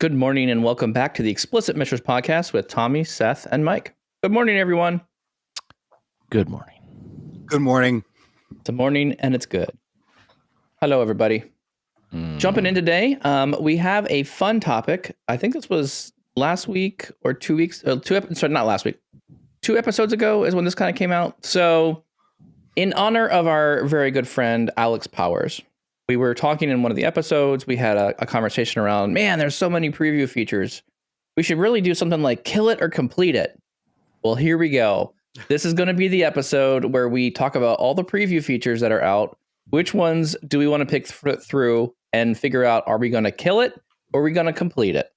Good morning and welcome back to the Explicit Mishers podcast with Tommy, Seth, and Mike. Good morning, everyone. Good morning. Good morning. It's a morning and it's good. Hello, everybody. Jumping in today, we have a fun topic. I think this was last week or 2 weeks, not last week. 2 episodes ago is when this kind of came out. So in honor of our very good friend, Alex Powers, we were talking in one of the episodes. We had a conversation around, man, there's so many preview features. We should really do something like kill it or complete it. Well, here we go. This is going to be the episode where we talk about all the preview features that are out. Which ones do we want to pick through and figure out, are we going to kill it or are we going to complete it?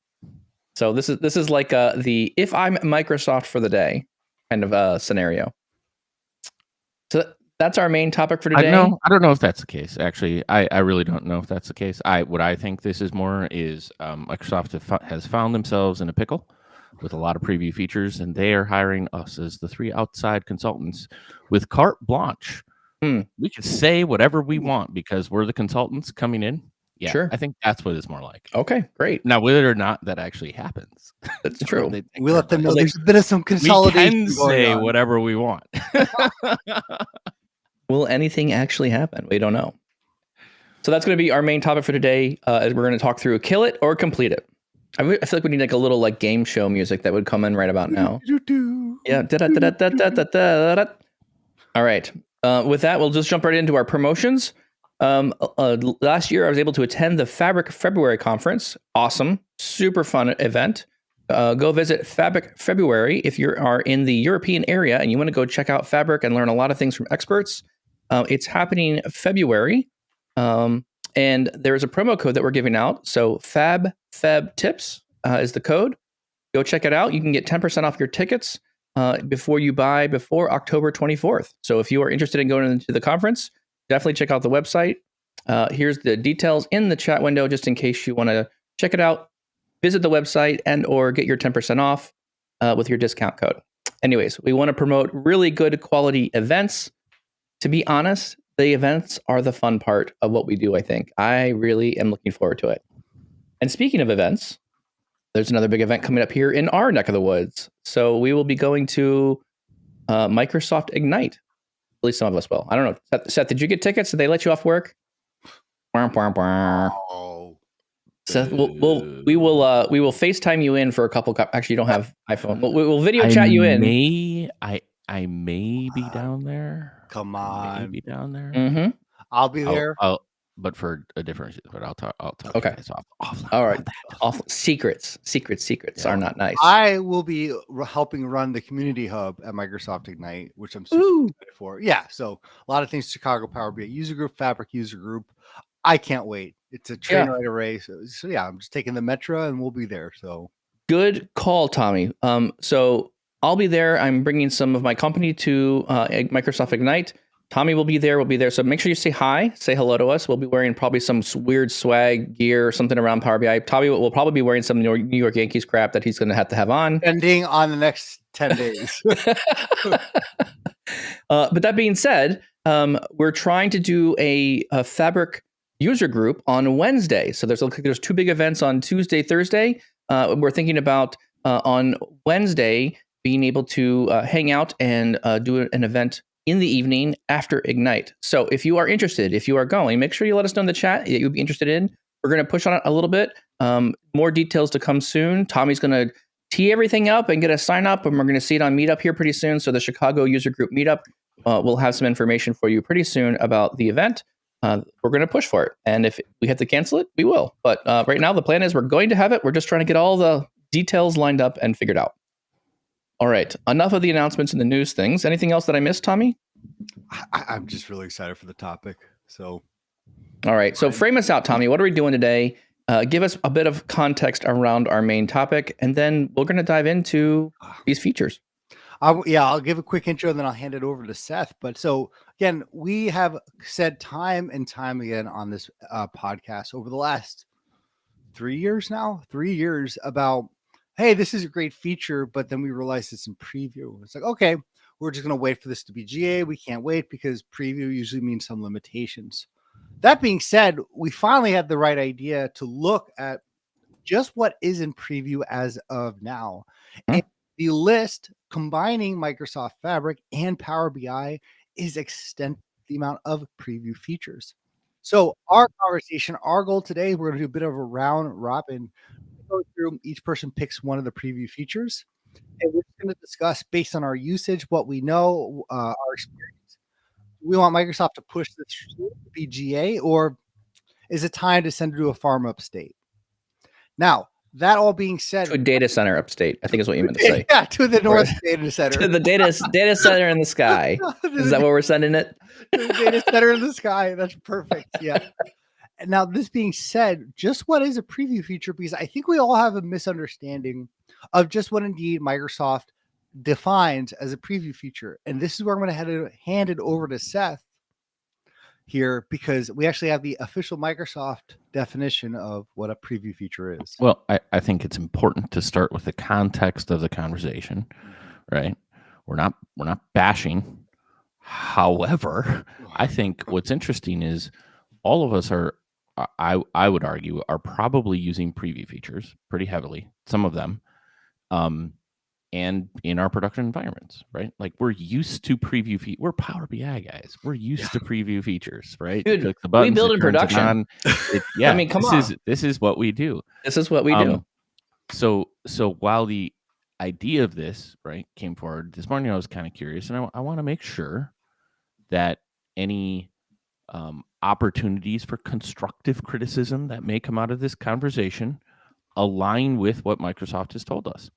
So this is like the if I'm Microsoft for the day kind of scenario. So that's our main topic for today. I don't know if that's the case. Actually, I really don't know if that's the case. What I think this is more is Microsoft has found themselves in a pickle with a lot of preview features, and they are hiring us as the 3 outside consultants with carte blanche. We can say whatever we want because we're the consultants coming in. Yeah, sure. I think that's what it's more like. Okay, great. Now, whether or not that actually happens, that's true. We let them know there's a bit of some consolidation. We can say whatever we want. Will anything actually happen? We don't know. So that's going to be our main topic for today. As we're going to talk through kill it or complete it. I feel like we need like a little like game show music that would come in right about now. Yeah. All right. With that, we'll just jump right into our promotions. Last year, I was able to attend the Fabric February conference. Awesome. Super fun event. Go visit Fabric February if you are in the European area and you want to go check out Fabric and learn a lot of things from experts. It's happening February. And there's a promo code that we're giving out. So FabFebTips is the code. Go check it out. You can get 10% off your tickets before you buy before October 24th. So if you are interested in going into the conference, definitely check out the website. Here's the details in the chat window, just in case you want to check it out. Visit the website and or get your 10% off with your discount code. Anyways, we want to promote really good quality events. To be honest, the events are the fun part of what we do, I think. I really am looking forward to it. And speaking of events, there's another big event coming up here in our neck of the woods. So we will be going to Microsoft Ignite. At least some of us will. I don't know. Seth, did you get tickets? Did they let you off work? Oh. Seth, we will FaceTime you in for a couple. Actually, you don't have iPhone. We'll video chat you in. I may be down there. Come on, maybe down there. Mm-hmm. I'll be there. But for a different. But I'll talk. Okay. Off. All right. Secrets are not nice. I will be helping run the community hub at Microsoft Ignite, which I'm super excited for. Yeah. So a lot of things: Chicago Power BI user group, Fabric user group. I can't wait. It's a train ride array. So yeah, I'm just taking the Metro and we'll be there. So good call, Tommy. So I'll be there. I'm bringing some of my company to Microsoft Ignite. Tommy will be there. We'll be there. So make sure you say hi, say hello to us. We'll be wearing probably some weird swag gear or something around Power BI. Tommy will probably be wearing some New York Yankees crap that he's going to have on. Ending on the next 10 days. But that being said, we're trying to do a Fabric user group on Wednesday. So there's 2 big events on Tuesday, Thursday. We're thinking about on Wednesday being able to hang out and do an event in the evening after Ignite. So if you are interested, if you are going, make sure you let us know in the chat that you'd be interested in. We're going to push on it a little bit. More details to come soon. Tommy's going to tee everything up and get a sign up, and we're going to see it on Meetup here pretty soon. So the Chicago user group Meetup, we'll have some information for you pretty soon about the event. We're going to push for it. And if we have to cancel it, we will. But right now, the plan is we're going to have it. We're just trying to get all the details lined up and figured out. All right. Enough of the announcements and the news things. Anything else that I missed, Tommy? I'm just really excited for the topic. So, all right. So frame us out, Tommy. What are we doing today? Give us a bit of context around our main topic, and then we're going to dive into these features. I'll give a quick intro and then I'll hand it over to Seth. But so again, we have said time and time again on this podcast over the last 3 years about, hey, this is a great feature, but then we realized it's in preview. It's like, okay, we're just going to wait for this to be GA. We can't wait because preview usually means some limitations. That being said, we finally had the right idea to look at just what is in preview as of now. Huh? And the list combining Microsoft Fabric and Power BI is extending the amount of preview features. So our conversation, our goal today, we're going to do a bit of a round robin. Go through, each person picks one of the preview features, and we're going to discuss based on our usage, what we know, our experience. Do we want Microsoft to push this to be GA, or is it time to send it to a farm up state? Now, that all being said, To a data center upstate, I think is what you meant to say. yeah, to the North Data Center. To the data center in the sky. Is that what we're sending it? To the data center in the sky. That's perfect. Yeah. Now, this being said, just what is a preview feature? Because I think we all have a misunderstanding of just what indeed Microsoft defines as a preview feature. And this is where I'm going to hand it over to Seth here, because we actually have the official Microsoft definition of what a preview feature is. Well, I think it's important to start with the context of the conversation, right? We're not bashing. However, I think what's interesting is all of us are, I would argue, are probably using preview features pretty heavily, some of them, and in our production environments, right? Like we're used to preview features. We're Power BI guys. We're used to preview features, right? Dude, click the buttons, we build in production. Yeah, I mean, come on. This is what we do. This is what we do. So while the idea of this, right, came forward this morning, I was kind of curious, and I want to make sure that any opportunities for constructive criticism that may come out of this conversation align with what Microsoft has told us.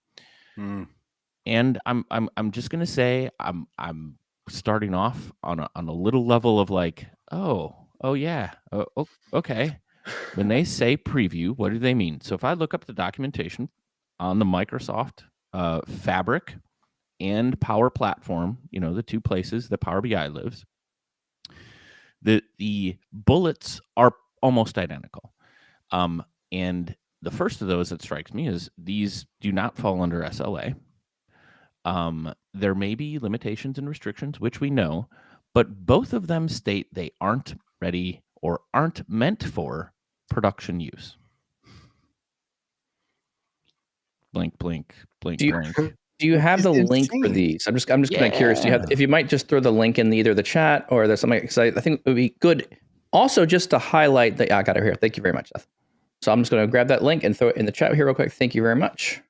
And I'm just gonna say I'm starting off on a little level of like, oh yeah, okay. When they say preview, what do they mean? So if I look up the documentation on the Microsoft Fabric and Power Platform, the two places that Power BI lives, the bullets are almost identical. And the first of those that strikes me is these do not fall under SLA. There may be limitations and restrictions, which we know, but both of them state they aren't ready or aren't meant for production use. Blink, blink, blink, blink. Do you have the link for these? I'm just kind of curious. Do you have, if you might just throw the link in either the chat or there's something, because I think it would be good also just to highlight that. I got it here. Thank you very much, Seth. So I'm just going to grab that link and throw it in the chat here real quick. Thank you very much.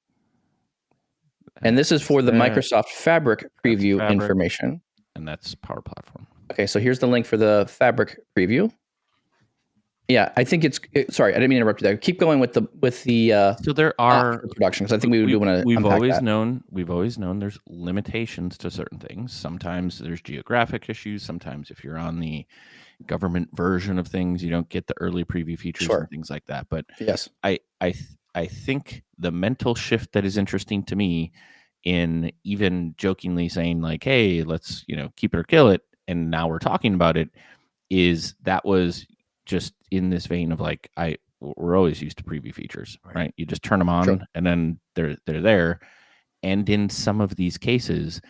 And this is for the Microsoft Fabric preview information. And that's Power Platform. Okay, so here's the link for the Fabric preview. Yeah, I think sorry, I didn't mean to interrupt you there. Keep going with the so there are production, because I think we do want to. We've always known there's limitations to certain things. Sometimes there's geographic issues. Sometimes if you're on the government version of things, you don't get the early preview features and things like that. But yes, I think the mental shift that is interesting to me, in even jokingly saying like, hey, let's keep it or kill it, and now we're talking about it, is that was just in this vein of like, we're always used to preview features, right? You just turn them on and then they're there. And in some of these cases,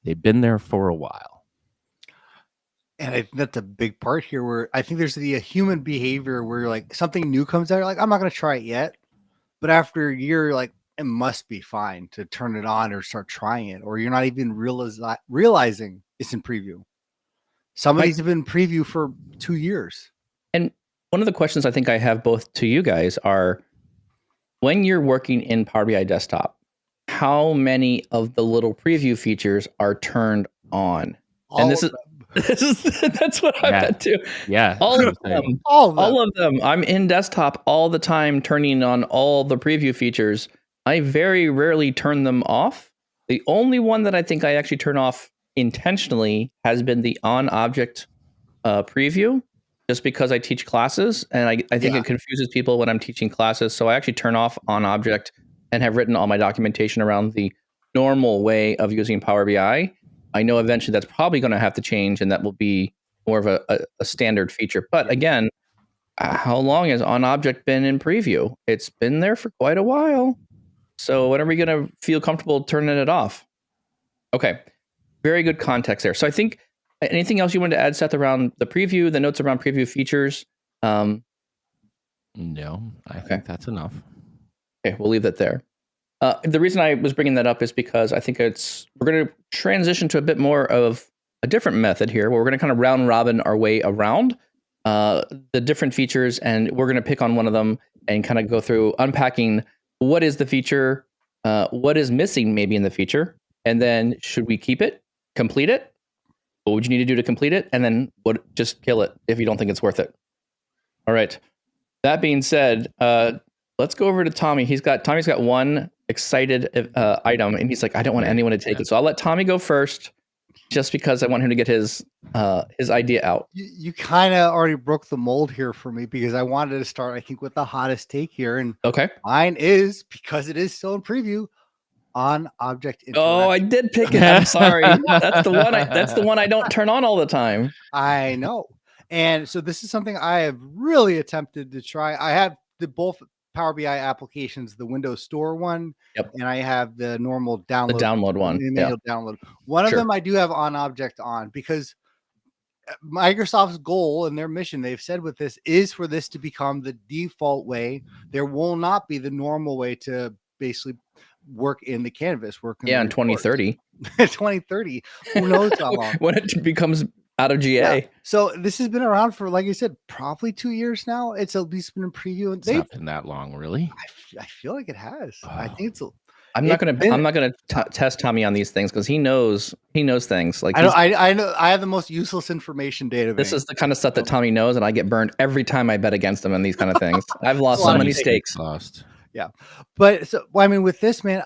they've been there for a while. And I think that's a big part here, where I think there's the human behavior where like something new comes out, like I'm not going to try it yet, but after a year, like it must be fine to turn it on or start trying it, or you're not even realizing it's in preview. Some of these have been preview for 2 years. And one of the questions I think I have both to you guys are, when you're working in Power BI Desktop, how many of the little preview features are turned on? And that's what I bet too. Yeah. All of them. All of them. I'm in desktop all the time, turning on all the preview features. I very rarely turn them off. The only one that I think I actually turn off intentionally has been the on object preview, just because I teach classes, and I think it confuses people when I'm teaching classes. So I actually turn off on object and have written all my documentation around the normal way of using Power BI. I know eventually that's probably going to have to change, and that will be more of a standard feature. But again, how long has on object been in preview? It's been there for quite a while. So when are we going to feel comfortable turning it off? Okay, very good context there. So I think, anything else you wanted to add, Seth, around the preview, the notes around preview features? No, I think that's enough. Okay, we'll leave that there. The reason I was bringing that up is because I think we're going to transition to a bit more of a different method here, where we're going to kind of round robin our way around the different features, and we're going to pick on one of them and kind of go through unpacking what is the feature, what is missing maybe in the feature, and then should we keep it, complete it? What would you need to do to complete it? And then just kill it if you don't think it's worth it. All right. That being said, let's go over to Tommy. Tommy's got one excited item, and he's like, I don't want anyone to take it. So I'll let Tommy go first, just because I want him to get his idea out. You kind of already broke the mold here for me, because I wanted to start, I think, with the hottest take here. And okay, mine is, because it is still in preview, on object interaction. Oh, I did pick it. I'm sorry. That's the one I don't turn on all the time. I know. And so this is something I have really attempted to try. I have both Power BI applications, the Windows Store one, and I have the normal download. The download one. Download. One of them I do have on object on, because Microsoft's goal and their mission, they've said with this, is for this to become the default way. There will not be the normal way to basically work in the canvas. In 2030. 2030. Who knows how long? When it becomes out of GA. Yeah. So this has been around for, like I said, probably 2 years now. It's at least been in preview. It's not been that long, really. I feel like it has. I think it's. I'm not gonna test Tommy on these things, because he knows things. Like I know I have the most useless information database. This is the kind of stuff that Tommy knows, and I get burned every time I bet against him on these kind of things. I've lost so many stakes. Yeah, but so I mean, with this, man,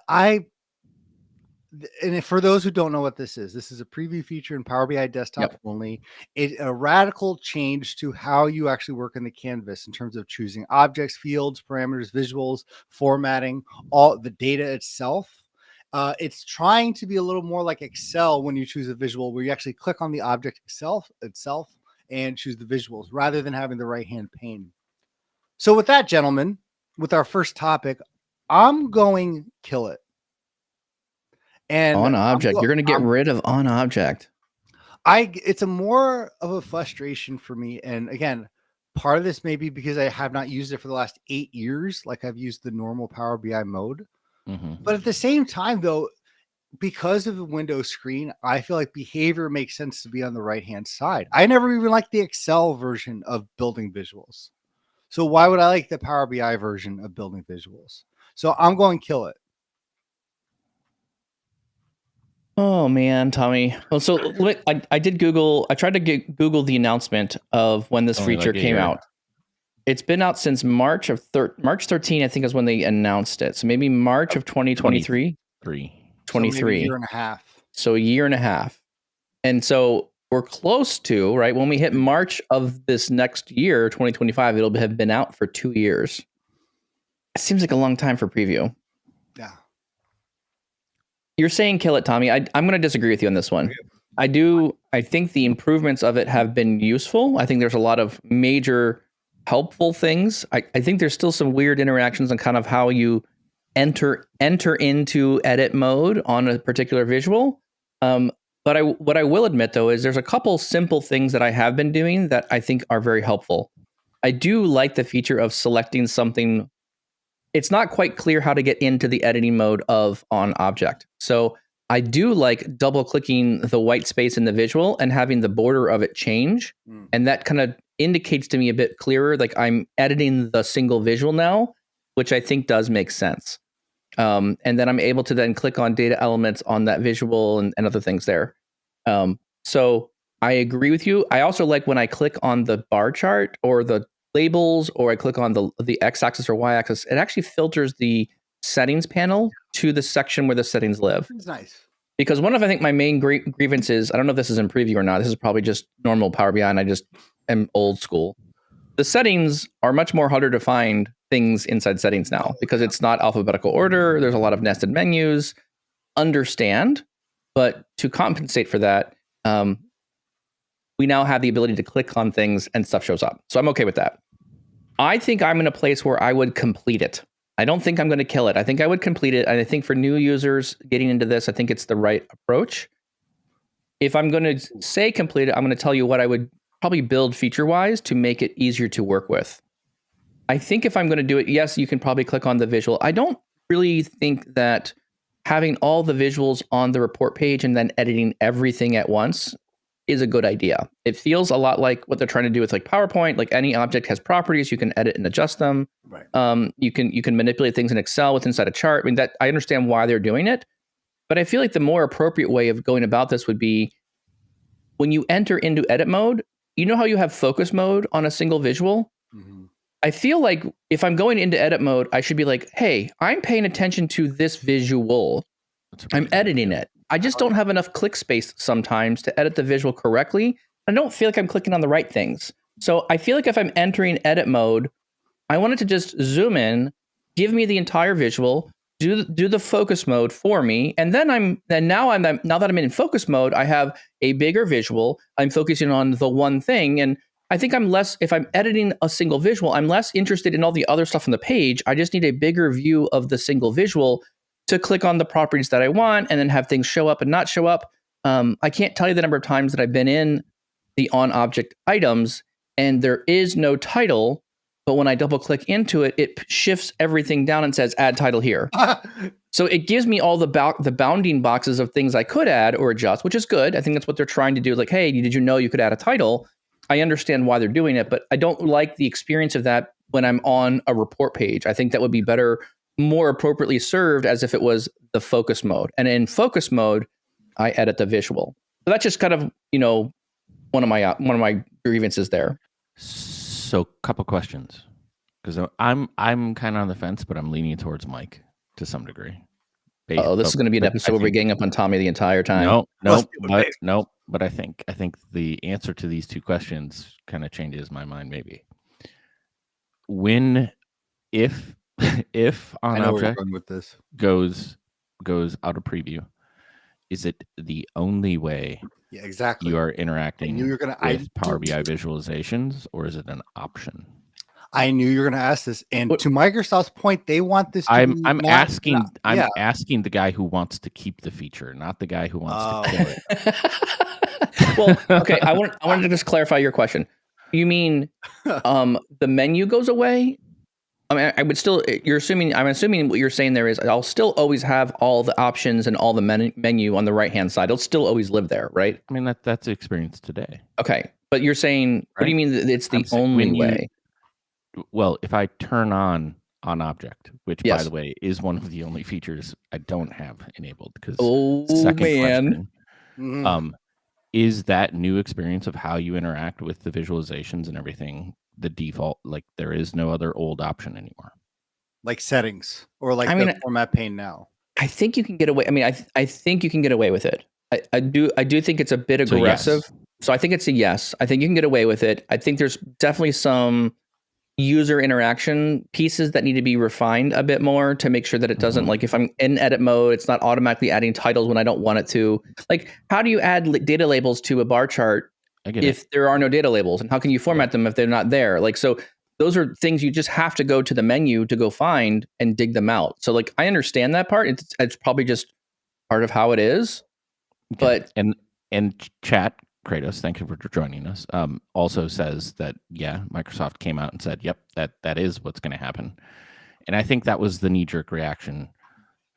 and for those who don't know what this is a preview feature in Power BI desktop only. It's a radical change to how you actually work in the canvas in terms of choosing objects, fields, parameters, visuals, formatting, all the data itself. It's trying to be a little more like Excel when you choose a visual, where you actually click on the object itself and choose the visuals, rather than having the right-hand pane. So with that, gentlemen, with our first topic, I'm going kill it. And on object, you're going to get rid of on object. It's a more of a frustration for me. And again, part of this may be because I have not used it for the last 8 years, like I've used the normal Power BI mode. But at the same time, though, because of the Windows screen, I feel like behavior makes sense to be on the right-hand side. I never even liked the Excel version of building visuals. So why would I like the Power BI version of building visuals? So I'm going to kill it. Oh man, Tommy. Well, so I did Google. I tried to Google the announcement of when this feature came out. It's been out since March 13, I think, is when they announced it. So maybe March of 2023. 23. So a year and a half. So a year and a half. And so we're close to, right? When we hit March of this next year, 2025, it'll have been out for 2 years. It seems like a long time for preview. Yeah. You're saying kill it, Tommy. I'm going to disagree with you on this one. I think the improvements of it have been useful. I think there's a lot of major helpful things. I think there's still some weird interactions on kind of how you enter into edit mode on a particular visual. But what I will admit, though, is there's a couple simple things that I have been doing that I think are very helpful. I do like the feature of selecting something. It's not quite clear how to get into the editing mode of on object. So I do like double clicking the white space in the visual and having the border of it change. And that kind of indicates to me a bit clearer, like I'm editing the single visual now, which I think does make sense. And then I'm able to then click on data elements on that visual and other things there. So I agree with you. I also like when I click on the bar chart or the labels, or I click on the x-axis or y-axis, it actually filters the settings panel to the section where the settings live. It's nice. Because one of, I think, my main grievances, I don't know if this is in preview or not, this is probably just normal Power BI and I just am old school. The settings are much more harder to find things inside settings now, because it's not alphabetical order. There's a lot of nested menus. Understand, but to compensate for that, we now have the ability to click on things and stuff shows up. So I'm okay with that. I think I'm in a place where I would complete it. I don't think I'm going to kill it. I think I would complete it. And I think for new users getting into this, I think it's the right approach. If I'm going to say complete it, I'm going to tell you what I would probably build feature-wise to make it easier to work with. I think if I'm going to do it, yes, you can probably click on the visual. I don't really think that having all the visuals on the report page and then editing everything at once is a good idea. It feels a lot like what they're trying to do with like PowerPoint. Like any object has properties, you can edit and adjust them. Right. You can manipulate things in Excel with inside a chart. I mean, that I understand why they're doing it, but I feel like the more appropriate way of going about this would be when you enter into edit mode. You know how you have focus mode on a single visual? Mhm. I feel like if I'm going into edit mode, I should be like, hey, I'm paying attention to this visual. I'm editing it. I just don't have enough click space sometimes to edit the visual correctly. I don't feel like I'm clicking on the right things. So I feel like if I'm entering edit mode, I want it to just zoom in, give me the entire visual, do the focus mode for me, and then now that I'm in focus mode, I have a bigger visual. I'm focusing on the one thing, and I think if I'm editing a single visual, I'm less interested in all the other stuff on the page. I just need a bigger view of the single visual to click on the properties that I want and then have things show up and not show up. I can't tell you the number of times that I've been in the on object items and there is no title, but when I double click into it, it shifts everything down and says add title here. So it gives me all the bounding boxes of things I could add or adjust, which is good. I think that's what they're trying to do. Like, hey, did you know you could add a title? I understand why they're doing it, but I don't like the experience of that when I'm on a report page. I think that would be better, more appropriately served as if it was the focus mode. And in focus mode, I edit the visual. So that's just kind of, one of my grievances there. So, couple questions, because I'm kind of on the fence, but I'm leaning towards Mike to some degree. This is going to be an episode where we're getting up on Tommy the entire time. No, but I think the answer to these two questions kind of changes my mind. Maybe if on object with this goes out of preview, is it the only way exactly you are interacting with Power BI visualizations, or is it an option? I knew you were going to ask this, and to Microsoft's point, they want this. I'm asking the guy who wants to keep the feature, not the guy who wants to kill it. Well, okay. I wanted to just clarify your question. You mean the menu goes away? I mean, I'm assuming what you're saying there is I'll still always have all the options and all the menu on the right hand side. It'll still always live there, right? I mean, that's the experience today. Okay, but you're saying, right? What do you mean that it's the only way? Well, if I turn on object, which by the way is one of the only features I don't have enabled, because question, is that new experience of how you interact with the visualizations and everything the default? Like there is no other old option anymore, like settings or like the format pane now. I think you can get away. I mean, I think you can get away with it. I do think it's a bit aggressive. So I think it's a yes. I think you can get away with it. I think there's definitely some user interaction pieces that need to be refined a bit more to make sure that it doesn't, like if I'm in edit mode, it's not automatically adding titles when I don't want it to. Like, how do you add data labels to a bar chart if there are no data labels? And how can you format them if they're not there? Like, so those are things you just have to go to the menu to go find and dig them out. So like, I understand that part. It's probably just part of how it is. Okay. But and chat, Kratos, thank you for joining us. Also says that Microsoft came out and said, "Yep, that is what's going to happen," and I think that was the knee-jerk reaction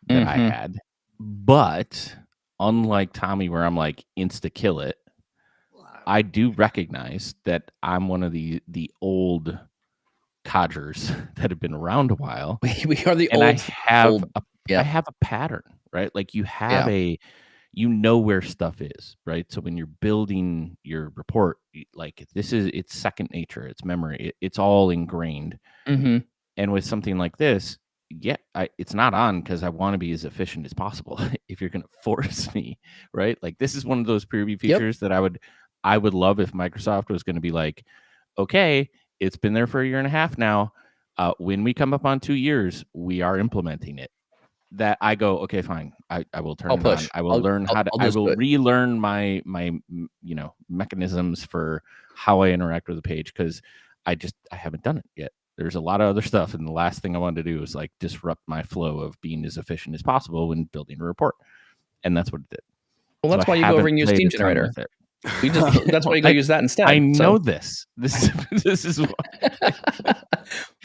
that I had. But unlike Tommy, where I'm like insta kill it, I do recognize that I'm one of the old codgers that have been around a while. We are the old. I have a pattern, right? Like you have you know where stuff is, right? So when you're building your report, like it's second nature, it's memory, it's all ingrained. And with something like this, it's not on because I want to be as efficient as possible. If you're going to force me, right? Like this is one of those preview features that I would love if Microsoft was going to be like, okay, it's been there for a year and a half now. When we come up on 2 years, we are implementing it. That I go, okay, fine. I will turn it on. I will learn how to. I will relearn my mechanisms for how I interact with the page because I haven't done it yet. There's a lot of other stuff, and the last thing I wanted to do is like disrupt my flow of being as efficient as possible when building a report, and that's what it did. Well, that's why you go over and use Steam Generator. That's why you go use that instead. I know this. This is what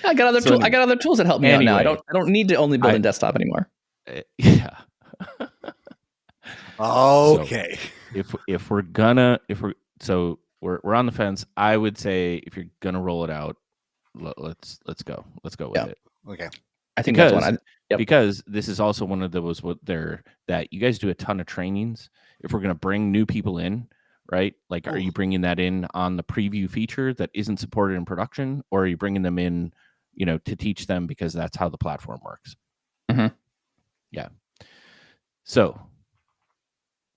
I got other So I got other tools that help me out now. I anyway, don't need to only build in desktop anymore. Yeah. Okay. If we're on the fence, I would say if you're gonna roll it out, let's go with it. Okay. I think that's one. Because this is also one of those that you guys do a ton of trainings. If we're gonna bring new people in, right? Like, are you bringing that in on the preview feature that isn't supported in production, or are you bringing them in, to teach them because that's how the platform works? Mm-hmm. Yeah. So,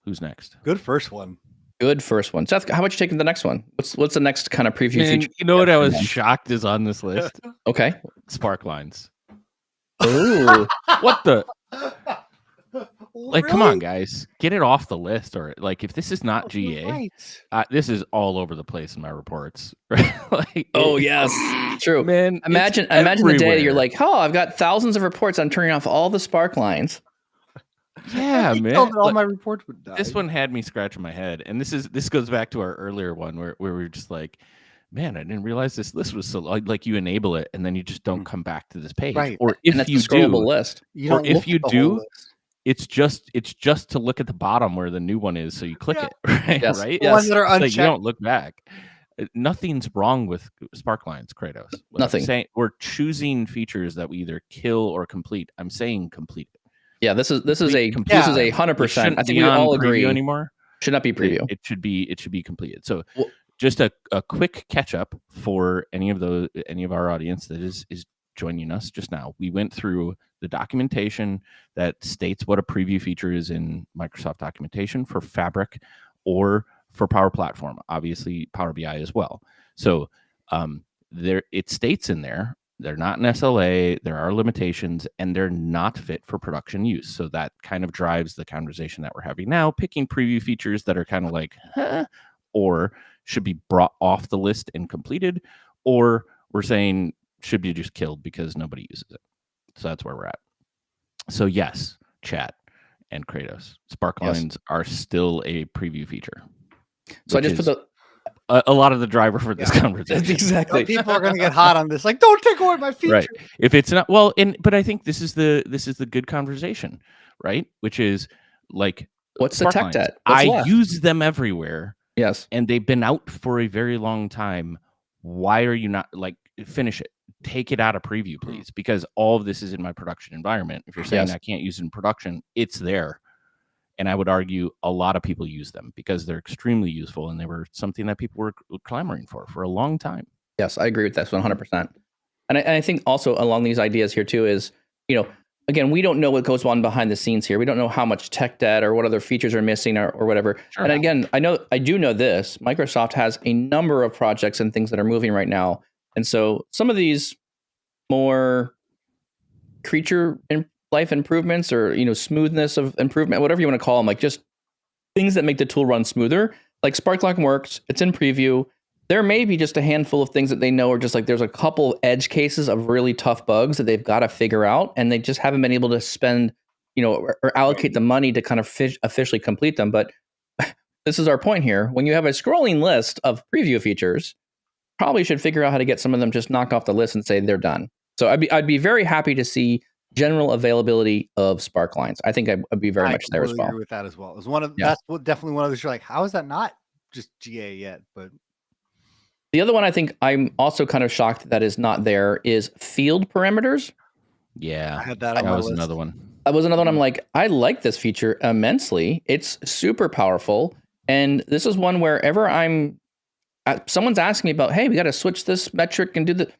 who's next? Good first one. Seth, how about you taking the next one? What's the next kind of preview feature? You know what I was shocked is on this list? Okay. Sparklines. Ooh. What the? Like, come Really? on, guys, get it off the list. Or like, if this is not GA, this is all over the place in my reports. Right? Yes, true. Man, imagine the day you're like, oh, I've got thousands of reports. I'm turning off all the Sparklines. Yeah, man. All my reports would die. This one had me scratching my head, and this goes back to our earlier one where we were just like, man, I didn't realize this list was so like you enable it and then you just don't come back to this page. Right. Or if and you a scrollable do, list. or if you do, it's just to look at the bottom where the new one is, so you click it, right? Yes. Right. The ones that are unchecked. Like you don't look back. Nothing's wrong with Sparklines, Kratos. Nothing. We're choosing features that we either kill or complete. I'm saying complete it. Yeah, this is a 100%. I think we all agree anymore. Should not be preview. It should be completed. So just a quick catch up for any of our audience that is joining us just now. We went through the documentation that states what a preview feature is in Microsoft documentation for Fabric or for Power Platform, obviously Power BI as well. So it states in there, they're not an SLA, there are limitations, and they're not fit for production use. So that kind of drives the conversation that we're having now, picking preview features that are kind of like, or should be brought off the list and completed, or we're saying should be just killed because nobody uses it. So that's where we're at. So yes, chat and Kratos, Sparklines are still a preview feature. So I just put a lot of the driver for this conversation. Exactly. People are going to get hot on this. Like, don't take away my feature. Right. If it's not but I think this is the good conversation, right? Which is like, what's the tech debt? I use them everywhere. Yes. And they've been out for a very long time. Why are you not like finish it? Take it out of preview, please, because all of this is in my production environment. If you're saying I can't use it in production, it's there. And I would argue a lot of people use them because they're extremely useful and they were something that people were clamoring for a long time. Yes, I agree with that 100%. And I think also along these ideas here too is, again, we don't know what goes on behind the scenes here. We don't know how much tech debt or what other features are missing or whatever. Sure. And again, I do know this. Microsoft has a number of projects and things that are moving right now. And so some of these more creature life improvements or smoothness of improvement, whatever you want to call them, like just things that make the tool run smoother. Like Sparkline works, it's in preview. There may be just a handful of things that they know are just like there's a couple edge cases of really tough bugs that they've got to figure out, and they just haven't been able to spend, or allocate the money to kind of officially complete them. But this is our point here. When you have a scrolling list of preview features, probably should figure out how to get some of them just knocked off the list and say they're done. So I'd be very happy to see general availability of Sparklines. I think I'd be very much there as well. I agree with that as well. It was one of that's definitely one of those. You're like, how is that not just GA yet? But the other one I think I'm also kind of shocked that is not there is field parameters. Yeah, I had that on my list. Another one. That was another one. I'm like, I like this feature immensely. It's super powerful, and this is one wherever someone's asking me about, hey, we got to switch this metric and do the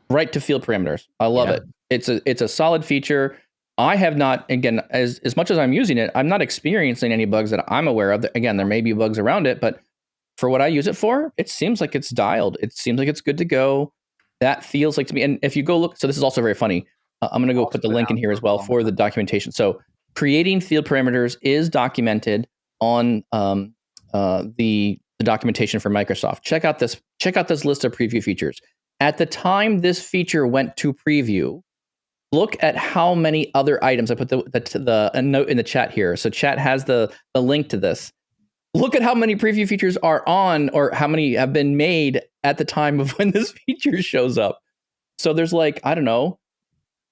right to field parameters. I love it. It's a solid feature. I have not, again, as much as I'm using it, I'm not experiencing any bugs that I'm aware of. Again, there may be bugs around it, but for what I use it for, it seems like it's dialed. It seems like it's good to go. That feels like to me. And if you go look, so this is also very funny. I'm going to go put the link in here as well for the documentation. So creating field parameters is documented on the documentation for Microsoft. Check out this list of preview features. At the time this feature went to preview, look at how many other items. I put a note in the chat here. So chat has the link to this. look at how many preview features are on, or how many have been made at the time of when this feature shows up. So there's like, I don't know,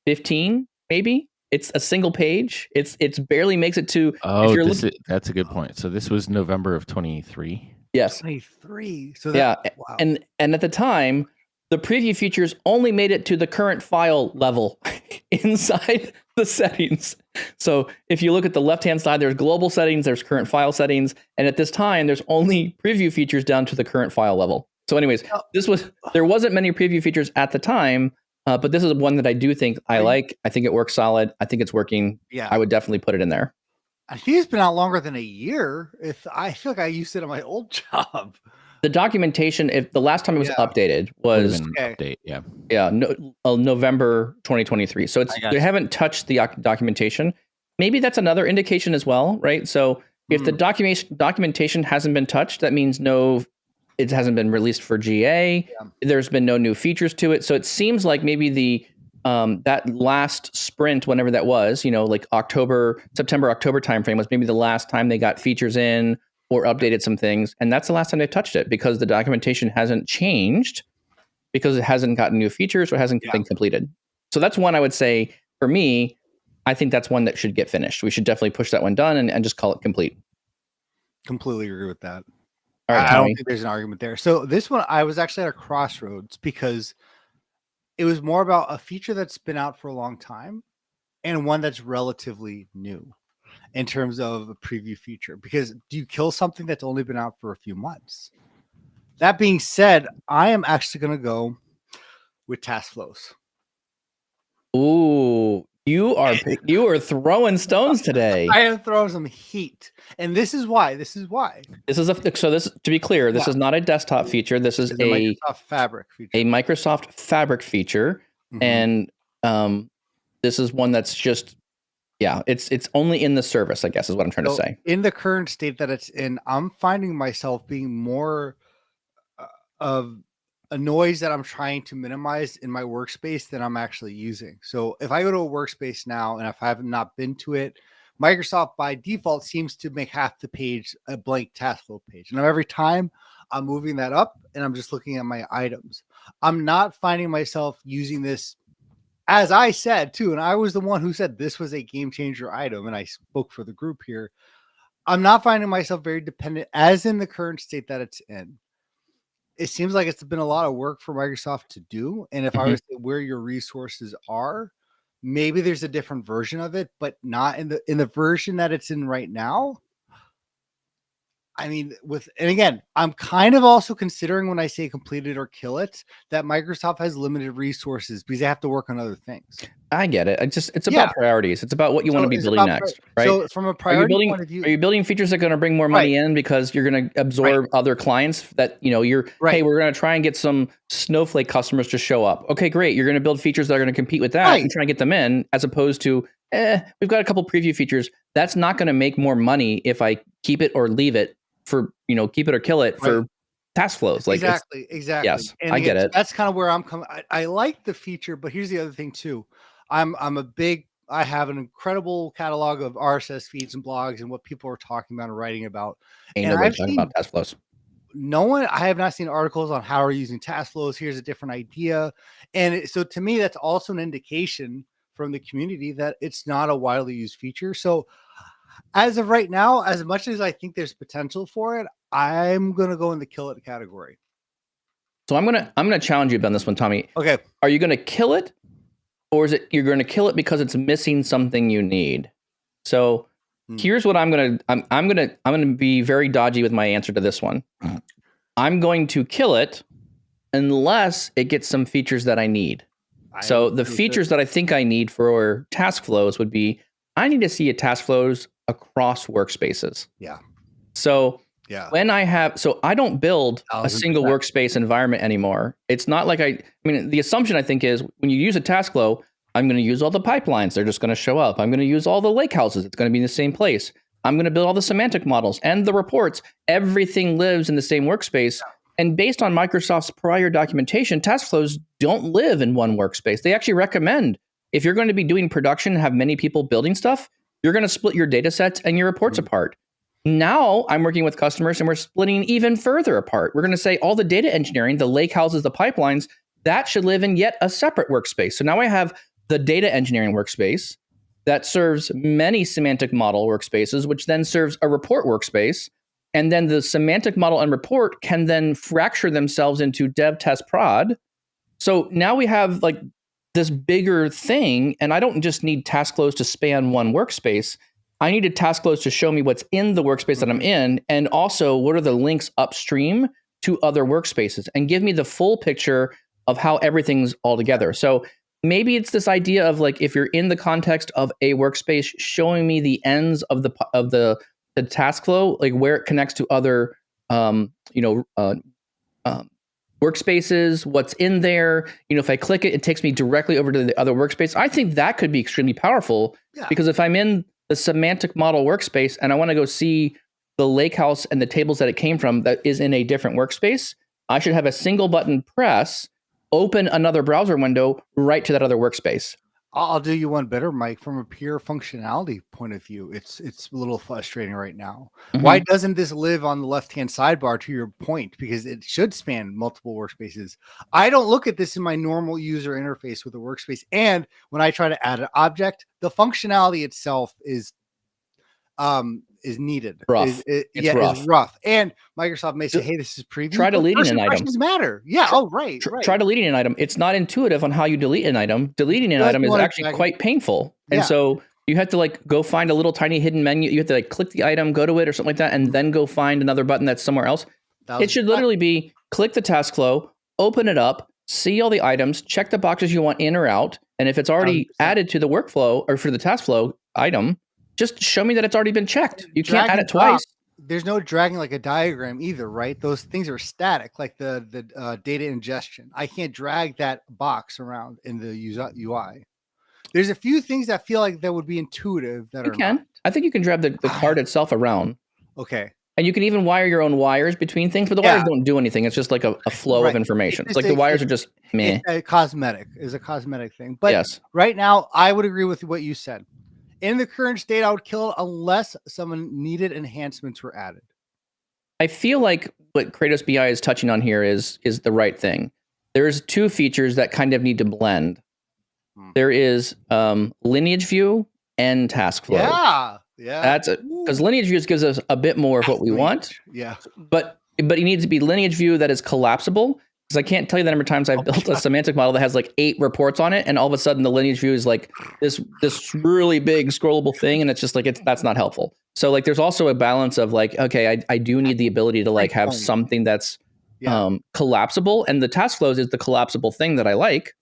15 maybe. It's a single page. It's barely makes it to. Oh, that's a good point. So this was November of 23. Yes. 23. So Yeah, wow. and at the time, the preview features only made it to the current file level inside the settings. So if you look at the left-hand side, there's global settings, there's current file settings, and at this time, there's only preview features down to the current file level. So anyways, there wasn't many preview features at the time, but this is one that I do think I like. I think it works solid. I think it's working. Yeah. I would definitely put it in there. I think it's been out longer than a year. If I feel like I used it on my old job. The documentation, if the last time it was updated was update, November 2023. So they haven't touched the documentation. Maybe that's another indication as well, right? So if the documentation hasn't been touched, that means it hasn't been released for GA. Yeah. There's been no new features to it. So it seems like maybe that last sprint, whenever that was, like September, October timeframe was maybe the last time they got features in or updated some things. And that's the last time they touched it, because the documentation hasn't changed, because it hasn't gotten new features or hasn't been completed. So that's one I would say, for me, I think that's one that should get finished. We should definitely push that one done and just call it complete. Completely agree with that. All right, I don't think there's an argument there. So this one, I was actually at a crossroads, because it was more about a feature that's been out for a long time and one that's relatively new in terms of a preview feature. Because do you kill something that's only been out for a few months? That being said, I am actually going to go with task flows. Ooh, you are throwing stones today. I am throwing some heat, and this is why. To be clear, this is not a desktop feature. This is a Microsoft Fabric feature. A Microsoft Fabric feature, and this is one that's just it's only in the service, I guess, is what I'm trying to say. In the current state that it's in, I'm finding myself being more of a noise that I'm trying to minimize in my workspace than I'm actually using. So if I go to a workspace now, and if I have not been to it, Microsoft by default seems to make half the page a blank task flow page. And every time I'm moving that up and I'm just looking at my items, I'm not finding myself using this, as I said too, and I was the one who said this was a game changer item, and I spoke for the group here. I'm not finding myself very dependent, as in the current state that it's in. It seems like it's been a lot of work for Microsoft to do. And if I was to where your resources are, maybe there's a different version of it, but not in the version that it's in right now. I mean, and again, I'm kind of also considering, when I say complete it or kill it, that Microsoft has limited resources because they have to work on other things. I get it. It's about priorities. It's about what you want to be building next, right? So from a priority point of view, are you building features that are going to bring more money in because you're going to absorb other clients that, hey, we're going to try and get some Snowflake customers to show up. Okay, great. You're going to build features that are going to compete with that and try and get them in, as opposed to, we've got a couple preview features. That's not going to make more money if I keep it or leave it for, keep it or kill it for task flows. Like exactly. Yes, and I get it. That's kind of where I'm coming. I like the feature, but here's the other thing too. I have an incredible catalog of RSS feeds and blogs and what people are talking about and writing about. Ain't nobody talking about task flows. I have not seen articles on how we're using task flows. Here's a different idea. And so to me, that's also an indication from the community that it's not a widely used feature. So as of right now, as much as I think there's potential for it, I'm going to go in the kill it category. So I'm going to challenge you on this one, Tommy. Okay. Are you going to kill it? Or is it you're going to kill it because it's missing something you need? So here's what I'm going to be very dodgy with my answer to this one. I'm going to kill it unless it gets some features that I need. So the features that I think I need for task flows would be, I need to see a task flows across workspaces. Yeah. So when I don't build 100%. A single workspace environment anymore. It's not like the assumption I think is, when you use a task flow, I'm going to use all the pipelines. They're just going to show up. I'm going to use all the lake houses. It's going to be in the same place. I'm going to build all the semantic models and the reports. Everything lives in the same workspace. And based on Microsoft's prior documentation, task flows don't live in one workspace. They actually recommend, if you're going to be doing production and have many people building stuff, you're going to split your data sets and your reports apart. Now I'm working with customers and we're splitting even further apart. We're going to say all the data engineering, the lake houses, the pipelines, that should live in yet a separate workspace. So now I have the data engineering workspace that serves many semantic model workspaces, which then serves a report workspace. And then the semantic model and report can then fracture themselves into dev, test, prod. So now we have like this bigger thing, and I don't just need task flows to span one workspace. I needed task flows to show me what's in the workspace that I'm in, and also what are the links upstream to other workspaces, and give me the full picture of how everything's all together. So maybe it's this idea of like, if you're in the context of a workspace, showing me the ends of the task flow, like where it connects to other workspaces, what's in there. If I click it, it takes me directly over to the other workspace. I think that could be extremely powerful, because if I'm in the semantic model workspace and I want to go see the lakehouse and the tables that it came from that is in a different workspace, I should have a single button press, open another browser window right to that other workspace. I'll do you one better, Mike. From a pure functionality point of view, it's a little frustrating right now. Mm-hmm. Why doesn't this live on the left-hand sidebar, to your point? Because it should span multiple workspaces. I don't look at this in my normal user interface with a workspace. And when I try to add an object, the functionality itself is needed. Rough. It's rough. And Microsoft may say, hey, this is preview. Try deleting an item. Matter. Yeah. Right. Try deleting an item. It's not intuitive on how you delete an item. Deleting an item is actually quite painful. And so you have to like go find a little tiny hidden menu. You have to like click the item, go to it or something like that, and then go find another button that's somewhere else. It should literally be click the task flow, open it up, see all the items, check the boxes you want in or out. And if it's already added to the workflow or for the task flow item, just show me that it's already been checked. You can't add it twice. There's no dragging like a diagram either, right? Those things are static, like the data ingestion. I can't drag that box around in the UI. There's a few things that feel like that would be intuitive that you can. Not. I think you can drag the card itself around. Okay. And you can even wire your own wires between things, but the wires don't do anything. It's just like a flow of information. It's like the wires are just meh. It's a cosmetic thing. But right now, I would agree with what you said. In the current state, I would kill it unless some needed enhancements were added. I feel like what Kratos BI is touching on here is the right thing. There's two features that kind of need to blend. There is lineage view and task flow. Yeah. That's it. Because lineage views gives us a bit more of what we want. Yeah. But it needs to be lineage view that is collapsible. Because I can't tell you the number of times I've built a semantic model that has like 8 reports on it, and all of a sudden the lineage view is like this really big scrollable thing, and it's just like that's not helpful. So like there's also a balance of like, okay, I do need the ability to like have something that's collapsible, and the task flows is the collapsible thing that I like.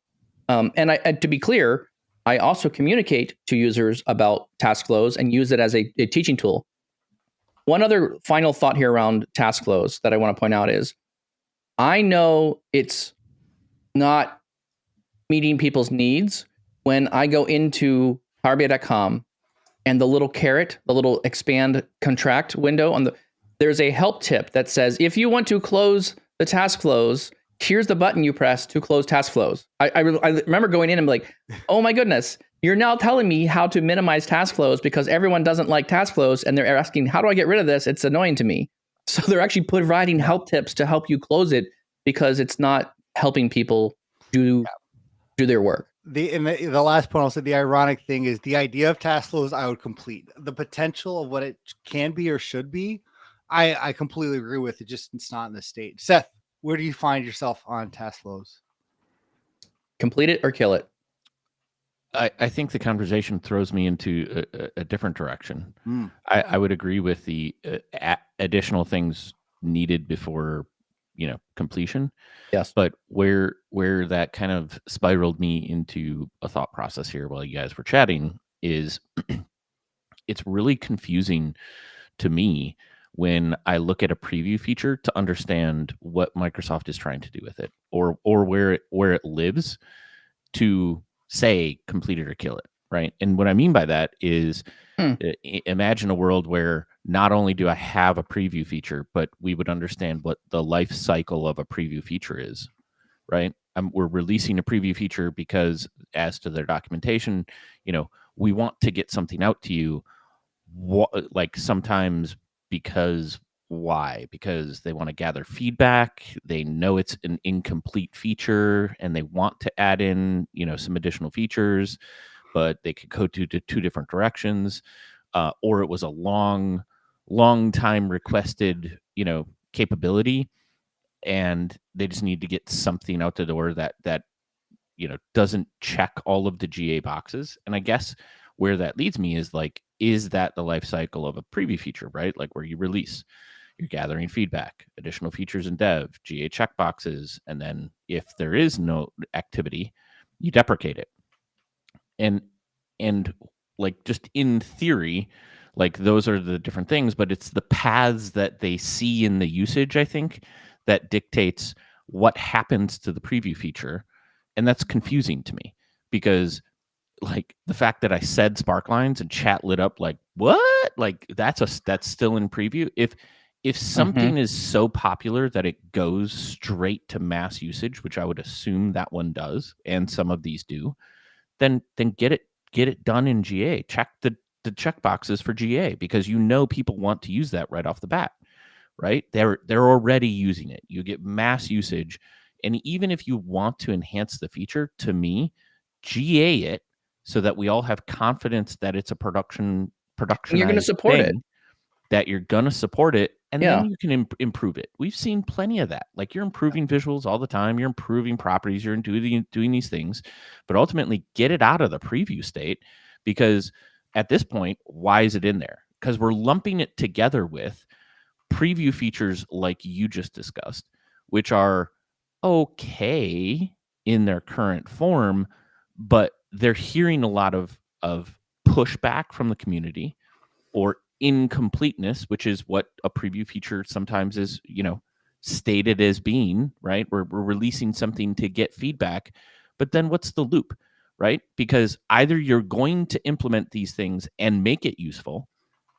And to be clear, I also communicate to users about task flows and use it as a teaching tool. One other final thought here around task flows that I want to point out is, I know it's not meeting people's needs when I go into PowerBI.com and the little caret, the little expand contract window there's a help tip that says, if you want to close the task flows, here's the button you press to close task flows. I remember going in and be like, oh my goodness, you're now telling me how to minimize task flows because everyone doesn't like task flows, and they're asking, how do I get rid of this? It's annoying to me. So they're actually providing help tips to help you close it because it's not helping people do their work. The last point I'll say, the ironic thing is the idea of task flows I would complete. The potential of what it can be or should be, I completely agree with it. Just it's not in the state. Seth, where do you find yourself on task flows? Complete it or kill it. I think the conversation throws me into a different direction. I would agree with the additional things needed before completion. Yes. But where that kind of spiraled me into a thought process here while you guys were chatting is it's really confusing to me when I look at a preview feature to understand what Microsoft is trying to do with it, or where it lives to say complete it or kill it, right? And what I mean by that is imagine a world where not only do I have a preview feature, but we would understand what the life cycle of a preview feature is, right? We're releasing a preview feature because as to their documentation, we want to get something out to you. Like sometimes because why? Because they want to gather feedback. They know it's an incomplete feature and they want to add in, some additional features, but they could go to two different directions. Or it was a long time requested, capability, and they just need to get something out the door that doesn't check all of the GA boxes. And I guess where that leads me is like, is that the life cycle of a preview feature, right? Like where you release, you're gathering feedback, additional features in dev, GA checkboxes, and then if there is no activity, you deprecate it. And like, just in theory, like those are the different things, but it's the paths that they see in the usage, I think, that dictates what happens to the preview feature. And that's confusing to me because like the fact that I said Sparklines and chat lit up like, what? Like that's still in preview. If something is so popular that it goes straight to mass usage, which I would assume that one does, and some of these do, then get it done in GA. Check the checkboxes for GA because people want to use that right off the bat, right? They're already using it. You get mass usage, and even if you want to enhance the feature, to me, GA it so that we all have confidence that it's a productionized You're going to support it. That you're going to support it, and then you can improve it. We've seen plenty of that. Like you're improving visuals all the time. You're improving properties. You're doing these things, but ultimately get it out of the preview state because at this point, why is it in there? Because we're lumping it together with preview features like you just discussed, which are okay in their current form, but they're hearing a lot of pushback from the community or incompleteness, which is what a preview feature sometimes is, stated as being, right? We're releasing something to get feedback, but then what's the loop, right? Because either you're going to implement these things and make it useful,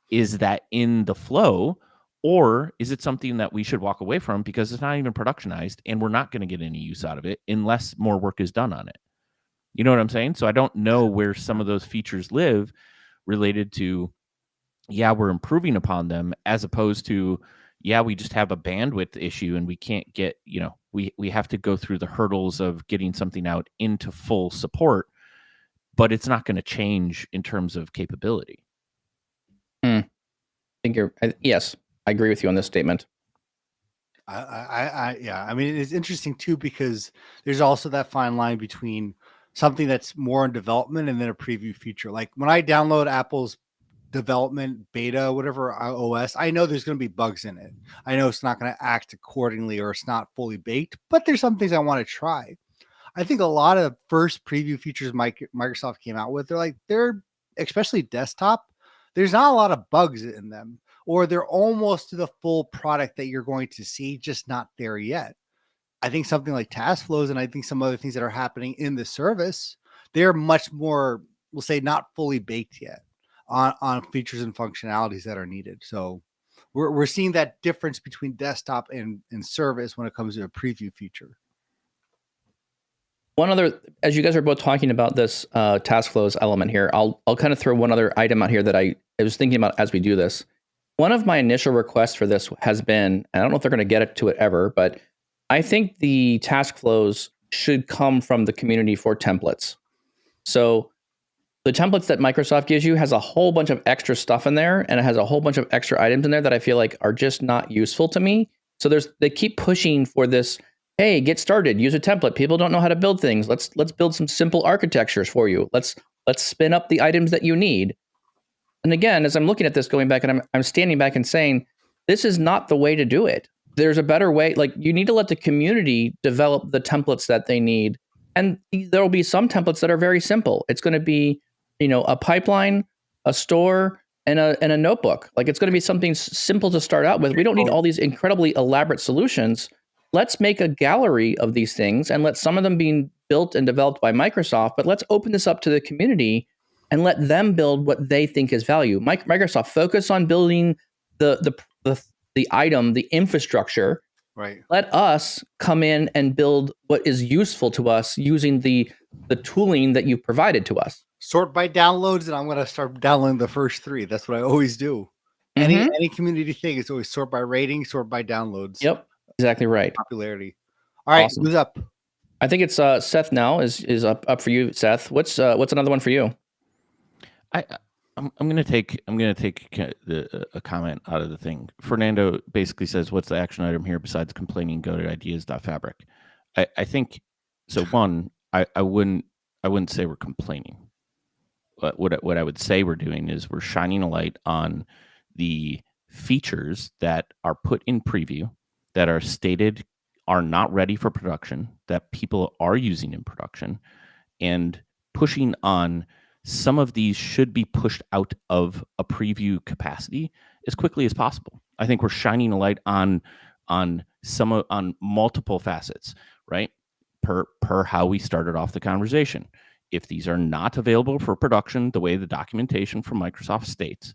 is that in the flow, or is it something that we should walk away from because it's not even productionized and we're not going to get any use out of it unless more work is done on it? You know what I'm saying? So I don't know where some of those features live related to, we're improving upon them, as opposed to, we just have a bandwidth issue and we can't get, we have to go through the hurdles of getting something out into full support, but it's not going to change in terms of capability. I think yes, I agree with you on this statement. I mean, it's interesting too, because there's also that fine line between something that's more in development and then a preview feature. Like when I download Apple's development beta, whatever OS, I know there's going to be bugs in it. I know it's not going to act accordingly or it's not fully baked, but there's some things I want to try. I think a lot of first preview features Microsoft came out with, they're especially desktop, there's not a lot of bugs in them, or they're almost to the full product that you're going to see, just not there yet. I think something like task flows and I think some other things that are happening in the service, they're much more, we'll say, not fully baked yet on features and functionalities that are needed. So we're seeing that difference between desktop and service when it comes to a preview feature. One other, as you guys are both talking about this task flows element here, I'll kind of throw one other item out here that I was thinking about as we do this. One of my initial requests for this has been, and I don't know if they're going to get to it ever, but I think the task flows should come from the community for templates. So the templates that Microsoft gives you has a whole bunch of extra stuff in there, and it has a whole bunch of extra items in there that I feel like are just not useful to me. So they keep pushing for this, hey, get started, use a template. People don't know how to build things. Let's build some simple architectures for you. Let's spin up the items that you need. And again, as I'm looking at this, going back, and I'm standing back and saying, this is not the way to do it. There's a better way. Like, you need to let the community develop the templates that they need. And there will be some templates that are very simple. It's going to be, a pipeline, a store, and a notebook. Like, it's going to be something simple to start out with. We don't need all these incredibly elaborate solutions. Let's make a gallery of these things and let some of them be built and developed by Microsoft, but let's open this up to the community and let them build what they think is value. Microsoft, focus on building the item, the infrastructure. Right. Let us come in and build what is useful to us using the tooling that you've provided to us. Sort by downloads, and I'm going to start downloading the first 3. That's what I always do. Any community thing is always sort by rating, sort by downloads. Yep, exactly right. Popularity. All right, Awesome. who's up? I think it's Seth now is up for you, Seth. What's another one for you? I'm gonna take a comment out of the thing. Fernando basically says, "What's the action item here besides complaining? Go to ideas.fabric." I think so. One, I wouldn't say we're complaining. But what I would say we're doing is we're shining a light on the features that are put in preview that are stated are not ready for production, that people are using in production, and pushing on some of these should be pushed out of a preview capacity as quickly as possible. I think we're shining a light on multiple facets, right? Per how we started off the conversation. If these are not available for production the way the documentation from Microsoft states,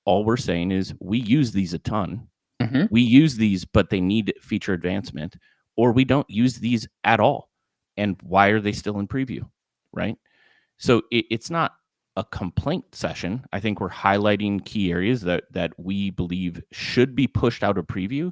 all we're saying is we use these a ton. Mm-hmm. We use these, but they need feature advancement, or we don't use these at all. And why are they still in preview, right? So it's not a complaint session. I think we're highlighting key areas that we believe should be pushed out of preview,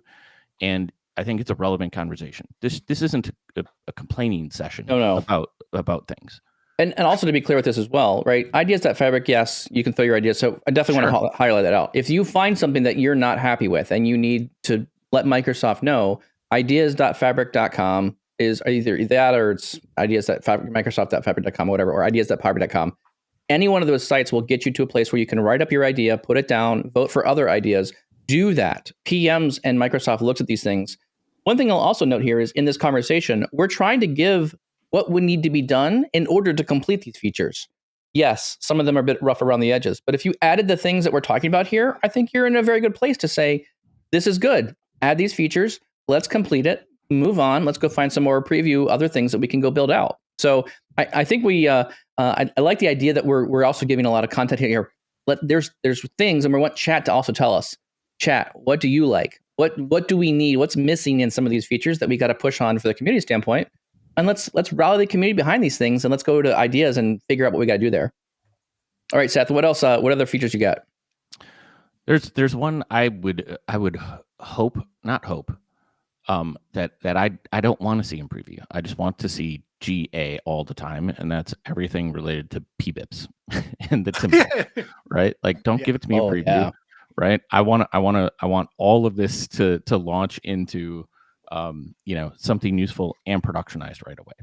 and I think it's a relevant conversation. This isn't a complaining session about things. And also to be clear with this as well, right? Ideas.fabric, yes, you can throw your ideas. So I definitely want to highlight that out. If you find something that you're not happy with and you need to let Microsoft know, ideas.fabric.com is either that or it's Microsoft.fabric.com or whatever, or ideas.fabric.com. Any one of those sites will get you to a place where you can write up your idea, put it down, vote for other ideas. Do that. PMs and Microsoft looks at these things. One thing I'll also note here is in this conversation, we're trying to give what would need to be done in order to complete these features. Yes, some of them are a bit rough around the edges, but if you added the things that we're talking about here, I think you're in a very good place to say, this is good. Add these features. Let's complete it. Move on. Let's go find some more preview, other things that we can go build out. So I think I like the idea that we're also giving a lot of content here. There's things, and we want chat to also tell us, chat, what do you like? What do we need? What's missing in some of these features that we got to push on for the community standpoint? And let's rally the community behind these things, and let's go to ideas and figure out what we got to do there. All right, Seth, what else? What other features you got? There's one I would hope, not hope, that I don't want to see in preview. I just want to see GA all the time, and that's everything related to PBIPs and the symbol, right? Like, don't give it to me in preview, right? I want all of this to launch into something useful and productionized right away.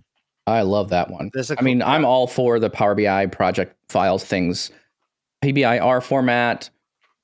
I love that one. I'm all for the Power BI project files things, PBIR format,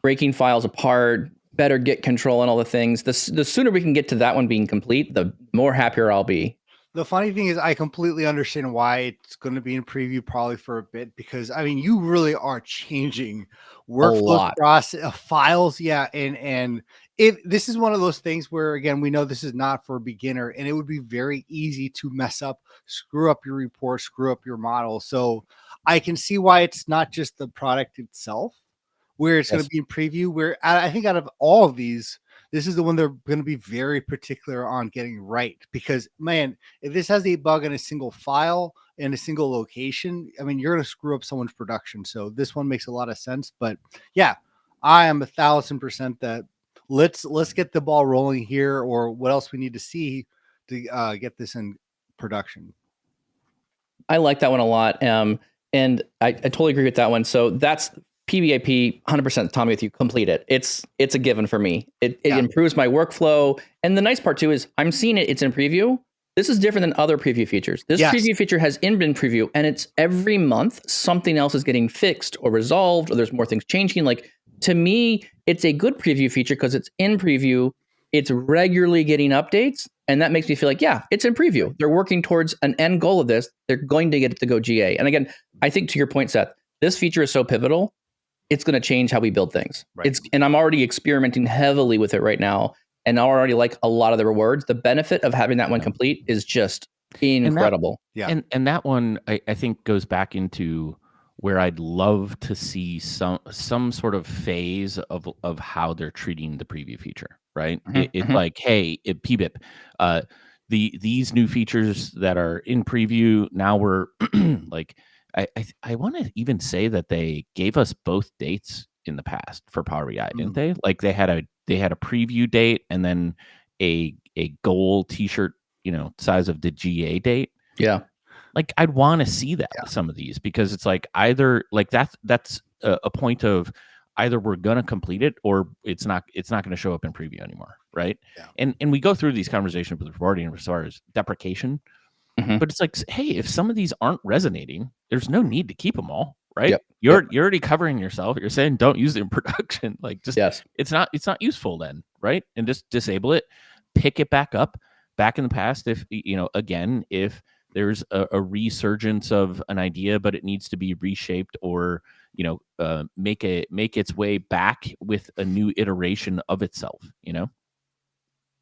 breaking files apart, better Git control, and all the things. The sooner we can get to that one being complete, the more happier I'll be. The funny thing is, I completely understand why it's going to be in preview probably for a bit, because you really are changing workflow process files. Yeah. And this is one of those things where, again, we know this is not for a beginner, and it would be very easy to mess up, screw up your report, screw up your model. So I can see why it's not just the product itself where it's going to be in preview, where I think out of all of these, this is the one they're going to be very particular on getting right, because, man, if this has a bug in a single file in a single location, you're going to screw up someone's production. So this one makes a lot of sense. But yeah, I am 1,000% that let's get the ball rolling here, or what else we need to see to get this in production. I like that one a lot. And I totally agree with that one. So that's PBAP, 100% Tommy with you, complete it. It's a given for me. It improves my workflow. And the nice part too is I'm seeing it's in preview. This is different than other preview features. This preview feature has been preview, and it's every month something else is getting fixed or resolved, or there's more things changing. Like, to me, it's a good preview feature because it's in preview. It's regularly getting updates. And that makes me feel like, it's in preview. They're working towards an end goal of this. They're going to get it to go GA. And again, I think to your point, Seth, this feature is so pivotal. It's going to change how we build things. Right. And I'm already experimenting heavily with it right now, and I already like a lot of the rewards. The benefit of having that one complete is just incredible. And that one I think goes back into where I'd love to see some sort of phase of how they're treating the preview feature. Right? It's like, hey, PBIP, these new features that are in preview now, we're like, I want to even say that they gave us both dates in the past for Power BI, didn't they? Like they had a preview date and then a goal t-shirt, size of the GA date. Yeah. Like I'd want to see that with some of these, because it's like either like that's a point of either we're going to complete it or it's not going to show up in preview anymore, right? Yeah. And we go through these conversations with reporting as far as deprecation, but it's like, hey, if some of these aren't resonating, there's no need to keep them all, right? Yep. You're already covering yourself. You're saying don't use it in production. Like just it's not useful then, right? And just disable it, pick it back up back in the past. If again, if there's a resurgence of an idea, but it needs to be reshaped or make its way back with a new iteration of itself.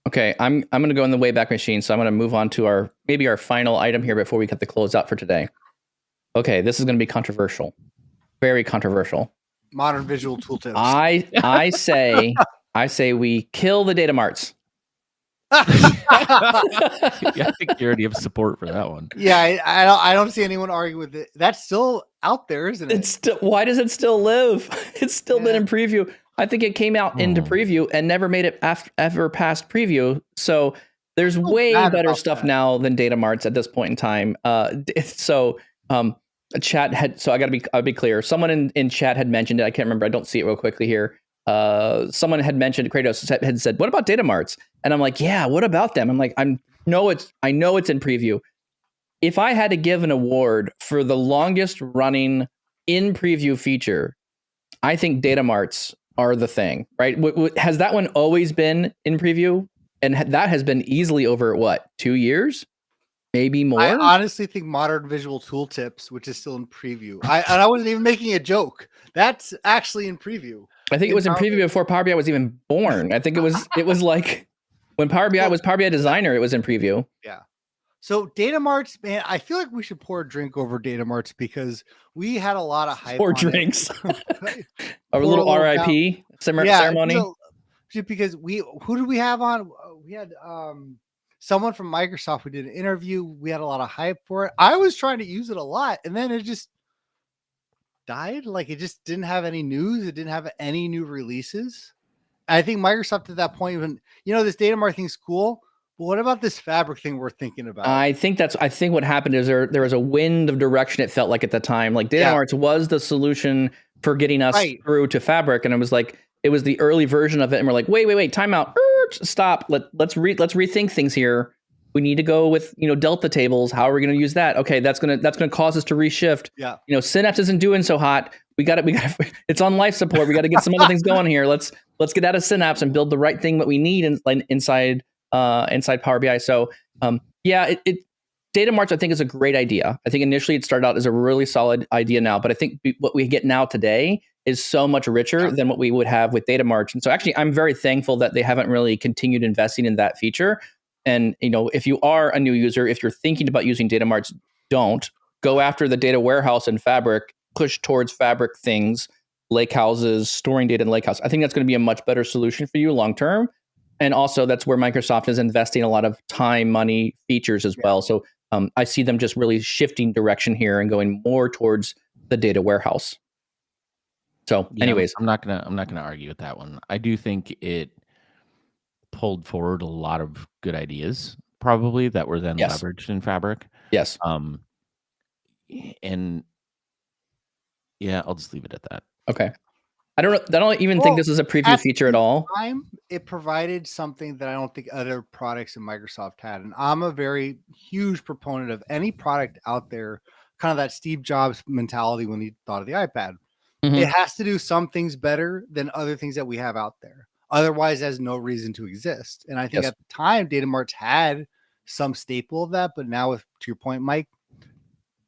Okay, I'm going to go in the Wayback Machine, so I'm going to move on to our final item here before we cut the close out for today. Okay, this is going to be controversial, very controversial. Modern visual tooltips. I say we kill the data marts. I think you already have support for that one. Yeah, I don't see anyone arguing with it. That's still out there, isn't it? Why does it still live? It's still been in preview. I think it came out into preview and never made it ever past preview. So there's way better stuff now than data marts at this point in time. Chat had, so I'll be clear. Someone in chat had mentioned it. I can't remember. I don't see it real quickly here. Someone had mentioned, Kratos had said, "What about data marts?" And I'm like, "Yeah, what about them?" I'm like, I know it's in preview. If I had to give an award for the longest running in preview feature, I think data marts are the thing, right? Has that one always been in preview? And that has been easily over 2 years? Maybe more. I honestly think modern visual tooltips, which is still in preview. I wasn't even making a joke. That's actually in preview. I think it was in preview before Power BI was even born. I think it was like when Power BI was Power BI Designer, it was in preview. Yeah. So data marts, man, I feel like we should pour a drink over data marts because we had a lot of hype. Pour drinks. A little RIP ceremony. Because who did we have on? We had someone from Microsoft who did an interview. We had a lot of hype for it. I was trying to use it a lot, and then it just died. Like it just didn't have any news. It didn't have any new releases. I think Microsoft at that point, even this data mart thing's cool. But what about this Fabric thing we're thinking about? I think what happened is there was a wind of direction. It felt like at the time, like data marts was the solution for getting us through to Fabric, and it was the early version of it, and we're like, wait, time out, stop, let's rethink things here. We need to go with delta tables. How are we going to use that? Okay, that's gonna cause us to reshift. Yeah, Synapse isn't doing so hot. We got it's on life support. We got to get some other things going here. Let's get out of Synapse and build the right thing that we need inside Power BI. So data marts I think is a great idea. I think initially it started out as a really solid idea now, but I think what we get now today is so much richer than what we would have with data marts. And so actually I'm very thankful that they haven't really continued investing in that feature. And if you are a new user, if you're thinking about using data marts, don't go after the data warehouse and Fabric, push towards Fabric things, lake houses, storing data in lake house. I think that's going to be a much better solution for you long term. And also that's where Microsoft is investing a lot of time, money, features as well. So I see them just really shifting direction here and going more towards the data warehouse. So anyways, I'm not gonna argue with that one. I do think it pulled forward a lot of good ideas probably that were then leveraged in Fabric. Yes. And yeah, I'll just leave it at that. Okay. I don't even think this is a preview feature at all. It provided something that I don't think other products in Microsoft had. And I'm a very huge proponent of any product out there, kind of that Steve Jobs mentality when he thought of the iPad. Mm-hmm. It has to do some things better than other things that we have out there. Otherwise, it has no reason to exist. And I think at the time, data marts had some staple of that. But now, to your point, Mike,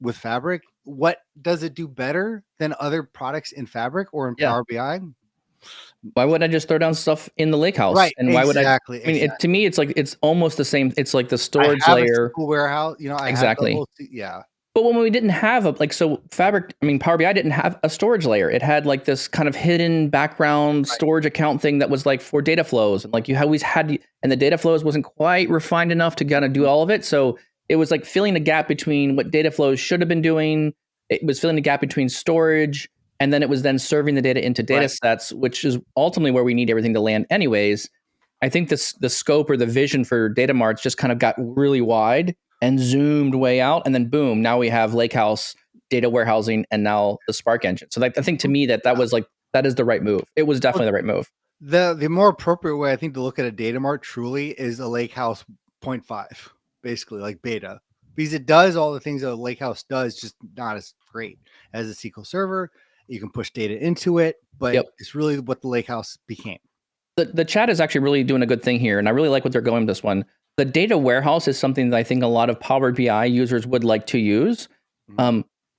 with Fabric, what does it do better than other products in Fabric or in Power BI? Why wouldn't I just throw down stuff in the lakehouse? Right. And why would I? I mean, to me, it's almost the same. It's like the storage layer. A warehouse, exactly. But when we didn't have Power BI didn't have a storage layer. It had like this kind of hidden background storage account thing that was like for data flows. And like you always had, and the data flows wasn't quite refined enough to kind of do all of it. So it was like filling the gap between what data flows should have been doing. It was filling the gap between storage and then it was then serving the data into data sets, which is ultimately where we need everything to land anyways. I think the scope or the vision for data marts just kind of got really wide and zoomed way out, and then boom, now we have Lakehouse, data warehousing, and now the Spark engine. So like, I think to me that was like, that is the right move. It was definitely the right move. The more appropriate way, I think, to look at a data mart truly is a Lakehouse 0.5, basically like beta, because it does all the things that a Lakehouse does, just not as great as a SQL server. You can push data into it, but it's really what the Lakehouse became. The chat is actually really doing a good thing here, and I really like what they're going with this one. The data warehouse is something that I think a lot of Power BI users would like to use.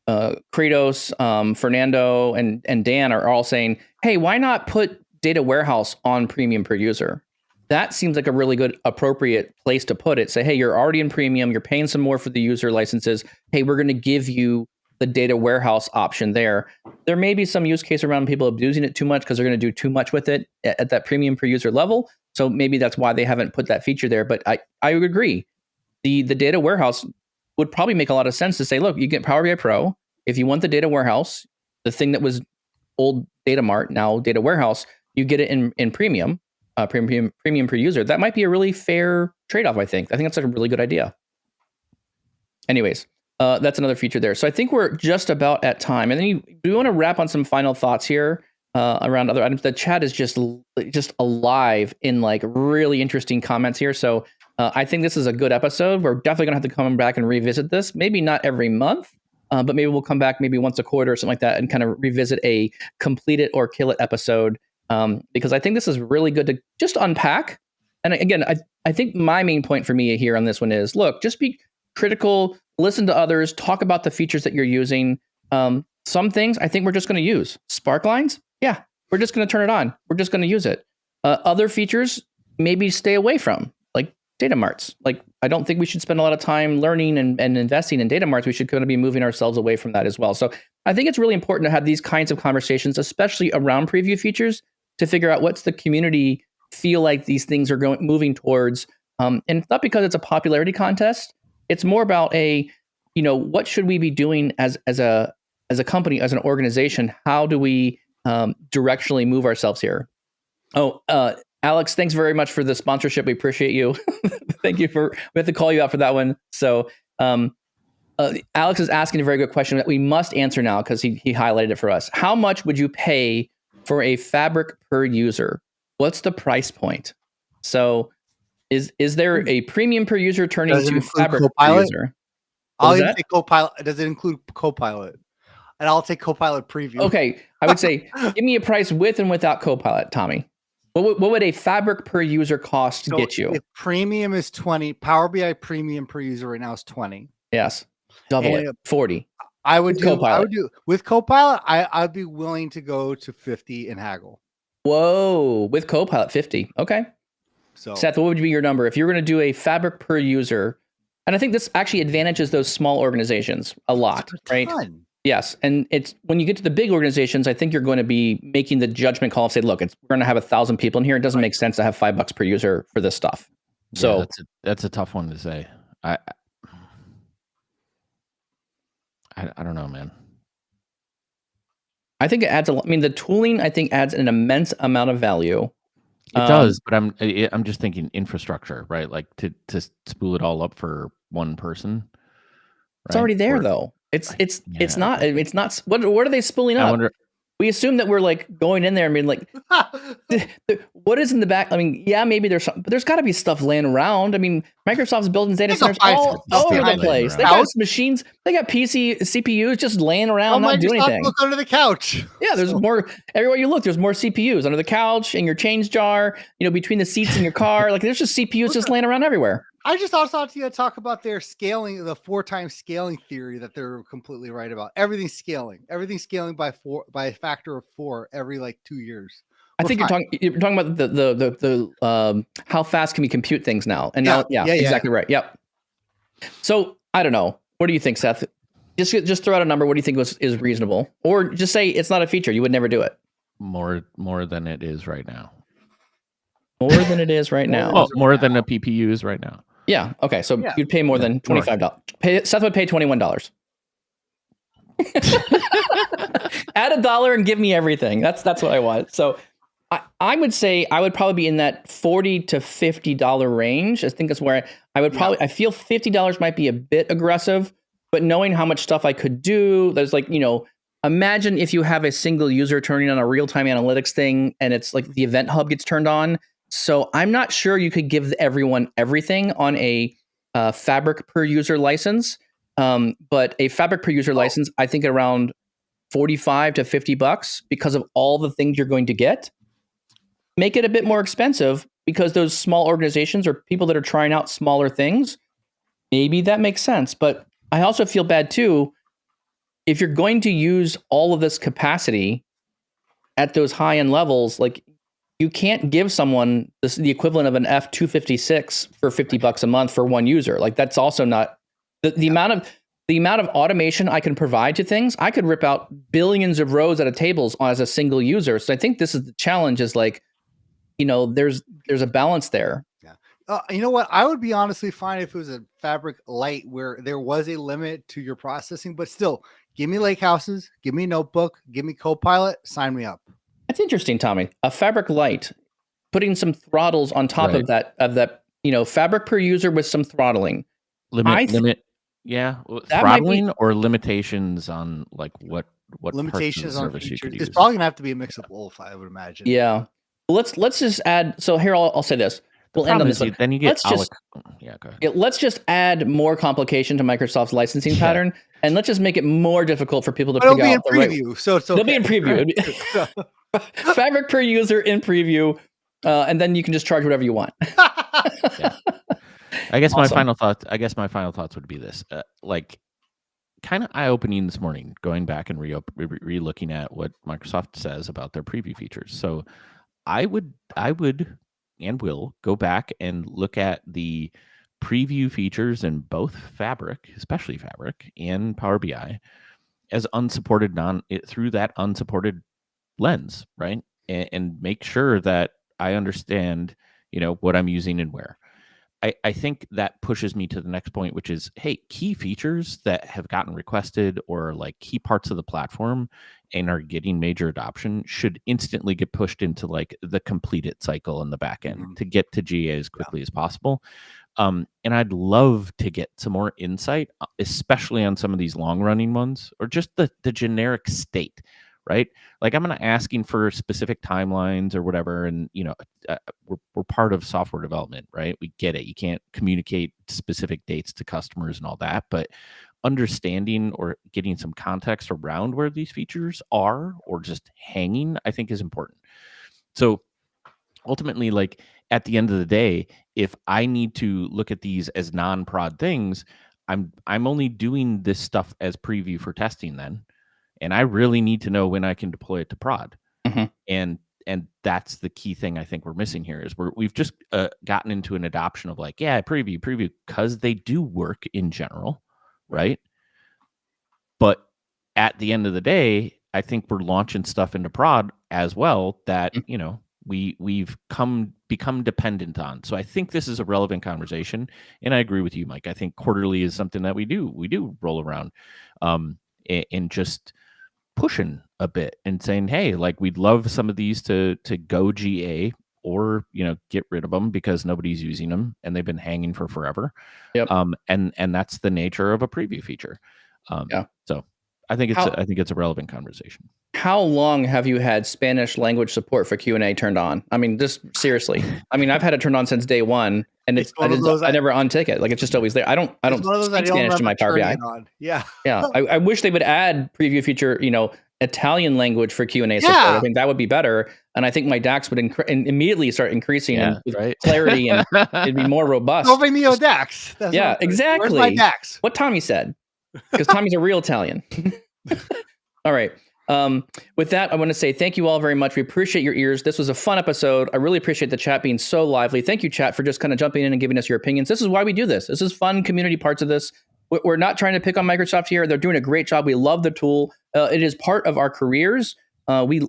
Kratos, Fernando, and Dan are all saying, hey, why not put data warehouse on premium per user? That seems like a really good, appropriate place to put it. Say, hey, you're already in premium, you're paying some more for the user licenses. Hey, we're going to give you the data warehouse option there. There may be some use case around people abusing it too much because they're going to do too much with it at that premium per user level. So maybe that's why they haven't put that feature there. But I would agree. The data warehouse would probably make a lot of sense to say, look, you get Power BI Pro. If you want the data warehouse, the thing that was old Data Mart, now data warehouse, you get it in premium, premium per user. That might be a really fair trade-off, I think. I think that's like a really good idea. Anyways, that's another feature there. So I think we're just about at time. And then do we want to wrap on some final thoughts here around other items? The chat is just alive in like really interesting comments here. So I think this is a good episode. We're definitely going to have to come back and revisit this. Maybe not every month, but maybe we'll come back maybe once a quarter or something like that and kind of revisit a complete it or kill it episode. Because I think this is really good to just unpack. And again, I think my main point for me here on this one is, look, just be critical, listen to others, talk about the features that you're using. Some things I think we're just going to use. Sparklines, yeah, we're just going to turn it on. We're just going to use it. Other features, maybe stay away from, like data marts. Like, I don't think we should spend a lot of time learning and investing in data marts. We should kind of be moving ourselves away from that as well. So I think it's really important to have these kinds of conversations, especially around preview features, to figure out what's the community feel like these things are moving towards. And it's not because it's a popularity contest. It's more about what should we be doing as a company, as an organization? How do we directionally move ourselves here? Oh, Alex, thanks very much for the sponsorship. We appreciate you. Thank you we have to call you out for that one. So Alex is asking a very good question that we must answer now because he highlighted it for us. How much would you pay for a Fabric per user? What's the price point? So is there a premium per user turning to Fabric per user? I'll even say Copilot. Does it include Copilot? And I'll take Copilot preview. Okay, I would say give me a price with and without Copilot, Tommy. What would a Fabric per user cost to get you? If premium is 20, Power BI premium per user right now is 20. Yes, double it, 40. I would do with Copilot. I'd be willing to go to 50 and haggle. Whoa, with Copilot 50. Okay. So Seth, what would be your number if you're going to do a Fabric per user? And I think this actually advantages those small organizations a lot, right? Yes, and it's when you get to the big organizations, I think you're going to be making the judgment call and say, look, we're going to have 1,000 people in here. It doesn't make sense to have $5 per user for this stuff. So yeah, that's a tough one to say. I don't know, man. I think it adds the tooling, I think, adds an immense amount of value. It does, but I'm just thinking infrastructure, right? Like to spool it all up for one person. Right? It's already there, though. It's not. What are they spooling up? We assume that we're like going in there and being like, what is in the back? I mean, yeah, maybe there's some, but there's got to be stuff laying around. I mean, Microsoft's building data centers all over the place. They got machines, they got CPUs just laying around, not doing anything. Look under the couch. Yeah, there's more everywhere you look. There's more CPUs under the couch, in your change jar, between the seats in your car. Like there's just CPUs just laying around everywhere. I just also want to talk about their scaling, the 4x scaling theory that they're completely right about. Everything's scaling by a factor of 4 every 2 years. I think you're talking about the how fast can we compute things now? And exactly right. Yep. So I don't know. What do you think, Seth? Just throw out a number. What do you think is reasonable? Or just say it's not a feature. You would never do it. More than it is right now. More than it is right now. Well, more than a PPU is right now. Yeah. Okay. So you'd pay more than $25. Seth would pay $21. Add $1 and give me everything. That's what I want. So I would say I would probably be in that $40 to $50 range. I think that's where I would probably, I feel $50 might be a bit aggressive, but knowing how much stuff I could do, there's like, imagine if you have a single user turning on a real-time analytics thing and it's like the event hub gets turned on. So I'm not sure you could give everyone everything on a Fabric per user license. But a Fabric per user license, I think around $45 to $50 because of all the things you're going to get. Make it a bit more expensive because those small organizations or people that are trying out smaller things, maybe that makes sense. But I also feel bad too, if you're going to use all of this capacity at those high end levels, like you can't give someone the equivalent of an F.256 for $50 a month for one user. Like that's also not the amount of automation I can provide to things. I could rip out billions of rows out of tables as a single user. So I think this is the challenge is like, there's a balance there. Yeah. You know what? I would be honestly fine if it was a Fabric Lite where there was a limit to your processing, but still give me lake houses, give me Notebook, give me Copilot, sign me up. That's interesting, Tommy. A Fabric Lite, putting some throttles on top of that, Fabric per user with some throttling. Limit. Yeah. Throttling or limitations on like what limitations on features. It's probably gonna have to be a mix of both, I would imagine. Yeah. Let's just add. So here I'll say this. We'll end on this. Then you get. Go ahead. Let's just add more complication to Microsoft's licensing pattern, and let's just make it more difficult for people to figure out the preview. Right. So they'll be in preview. Fabric per user in preview, and then you can just charge whatever you want. Yeah. I guess my final thoughts would be this: kind of eye-opening this morning, going back and re-looking at what Microsoft says about their preview features. So I would and will go back and look at the preview features in both Fabric, especially Fabric, and Power BI as unsupported through that unsupported lens, right? And make sure that I understand, what I'm using and where. I think that pushes me to the next point, which is, hey, key features that have gotten requested or like key parts of the platform and are getting major adoption should instantly get pushed into like the completed cycle in the back end to get to GA as quickly as possible. And I'd love to get some more insight, especially on some of these long running ones or just the generic state. Right? Like I'm going to asking for specific timelines or whatever. And, we're part of software development, right? We get it. You can't communicate specific dates to customers and all that, but understanding or getting some context around where these features are or just hanging, I think is important. So ultimately, like at the end of the day, if I need to look at these as non-prod things, I'm only doing this stuff as preview for testing then. And I really need to know when I can deploy it to prod. And that's the key thing I think we're missing here is we've just gotten into an adoption of like, preview, because they do work in general, right? But at the end of the day, I think we're launching stuff into prod as well that, we've become dependent on. So I think this is a relevant conversation. And I agree with you, Mike. I think quarterly is something that we do roll around and just pushing a bit and saying, hey, like we'd love some of these to go GA or, get rid of them because nobody's using them and they've been hanging for forever. Yep. And that's the nature of a preview feature. So I think it's a relevant conversation. How long have you had Spanish language support for Q&A turned on? I mean, just seriously. I mean, I've had it turned on since day one, and I never untick it. Like it's just always there. I don't speak Spanish to my Power BI. Yeah. I wish they would add preview feature, Italian language for Q&A support. I think that would be better. And I think my DAX would immediately start increasing with clarity and it'd be more robust. Over Neo DAX. Exactly. Where's my DAX? What Tommy said. Because Tommy's a real Italian. All right. With that, I want to say thank you all very much. We appreciate your ears. This was a fun episode. I really appreciate the chat being so lively. Thank you, chat, for just kind of jumping in and giving us your opinions. This is why we do this. This is fun community parts of this. We're not trying to pick on Microsoft here. They're doing a great job. We love the tool. It is part of our careers. We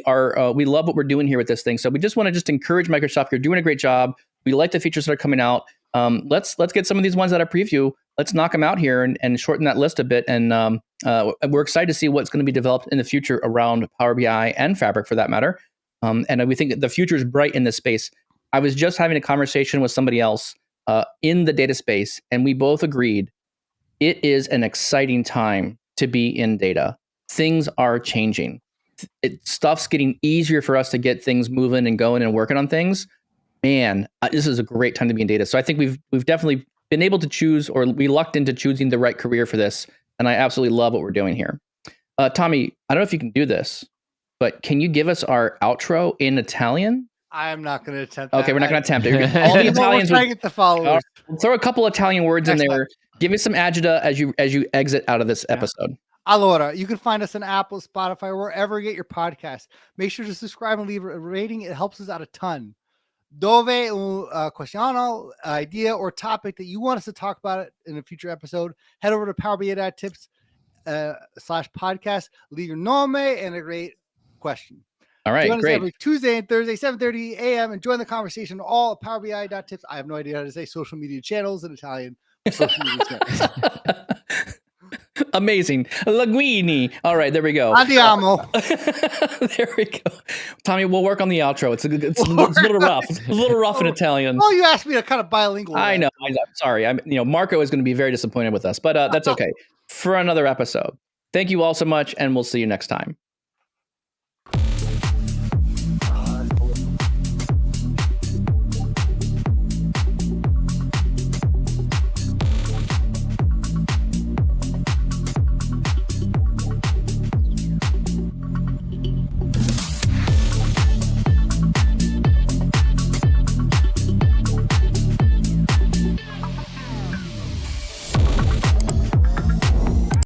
love what we're doing here with this thing. So we just want to encourage Microsoft. You're doing a great job. We like the features that are coming out. let's get some of these ones that I preview. Let's knock them out here and shorten that list a bit. And we're excited to see what's going to be developed in the future around Power BI and Fabric, for that matter. And we think that the future is bright in this space. I was just having a conversation with somebody else in the data space, and we both agreed it is an exciting time to be in data. Things are changing. Stuff's getting easier for us to get things moving and going and working on things. Man, this is a great time to be in data. So I think we've definitely been able to choose, or we lucked into choosing the right career for this. And I absolutely love what we're doing here. Tommy, I don't know if you can do this, but can you give us our outro in Italian? I'm not going to attempt that. Okay, we're not going to attempt it. All the Italians trying to get the followers. Throw a couple Italian words in Next there. Give me some agita as you exit out of this episode. Allora, you can find us on Apple, Spotify, wherever you get your podcast. Make sure to subscribe and leave a rating. It helps us out a ton. Dove un questione, idea, or topic that you want us to talk about it in a future episode, head over to FabFebTips /podcast. Leave your nome and a great question. All right, join great. us every Tuesday and Thursday, 7:30 a.m. and join the conversation all at PowerBI.tips. I have no idea how to say social media channels in Italian. Social media channels. Amazing. Linguini. All right, there we go. Andiamo. There we go. Tommy, we'll work on the outro. It's a little rough. It's a little rough in Italian. Oh, you asked me to kind of bilingual. I know. I'm sorry. Marco is going to be very disappointed with us, but that's okay. For another episode. Thank you all so much, and we'll see you next time.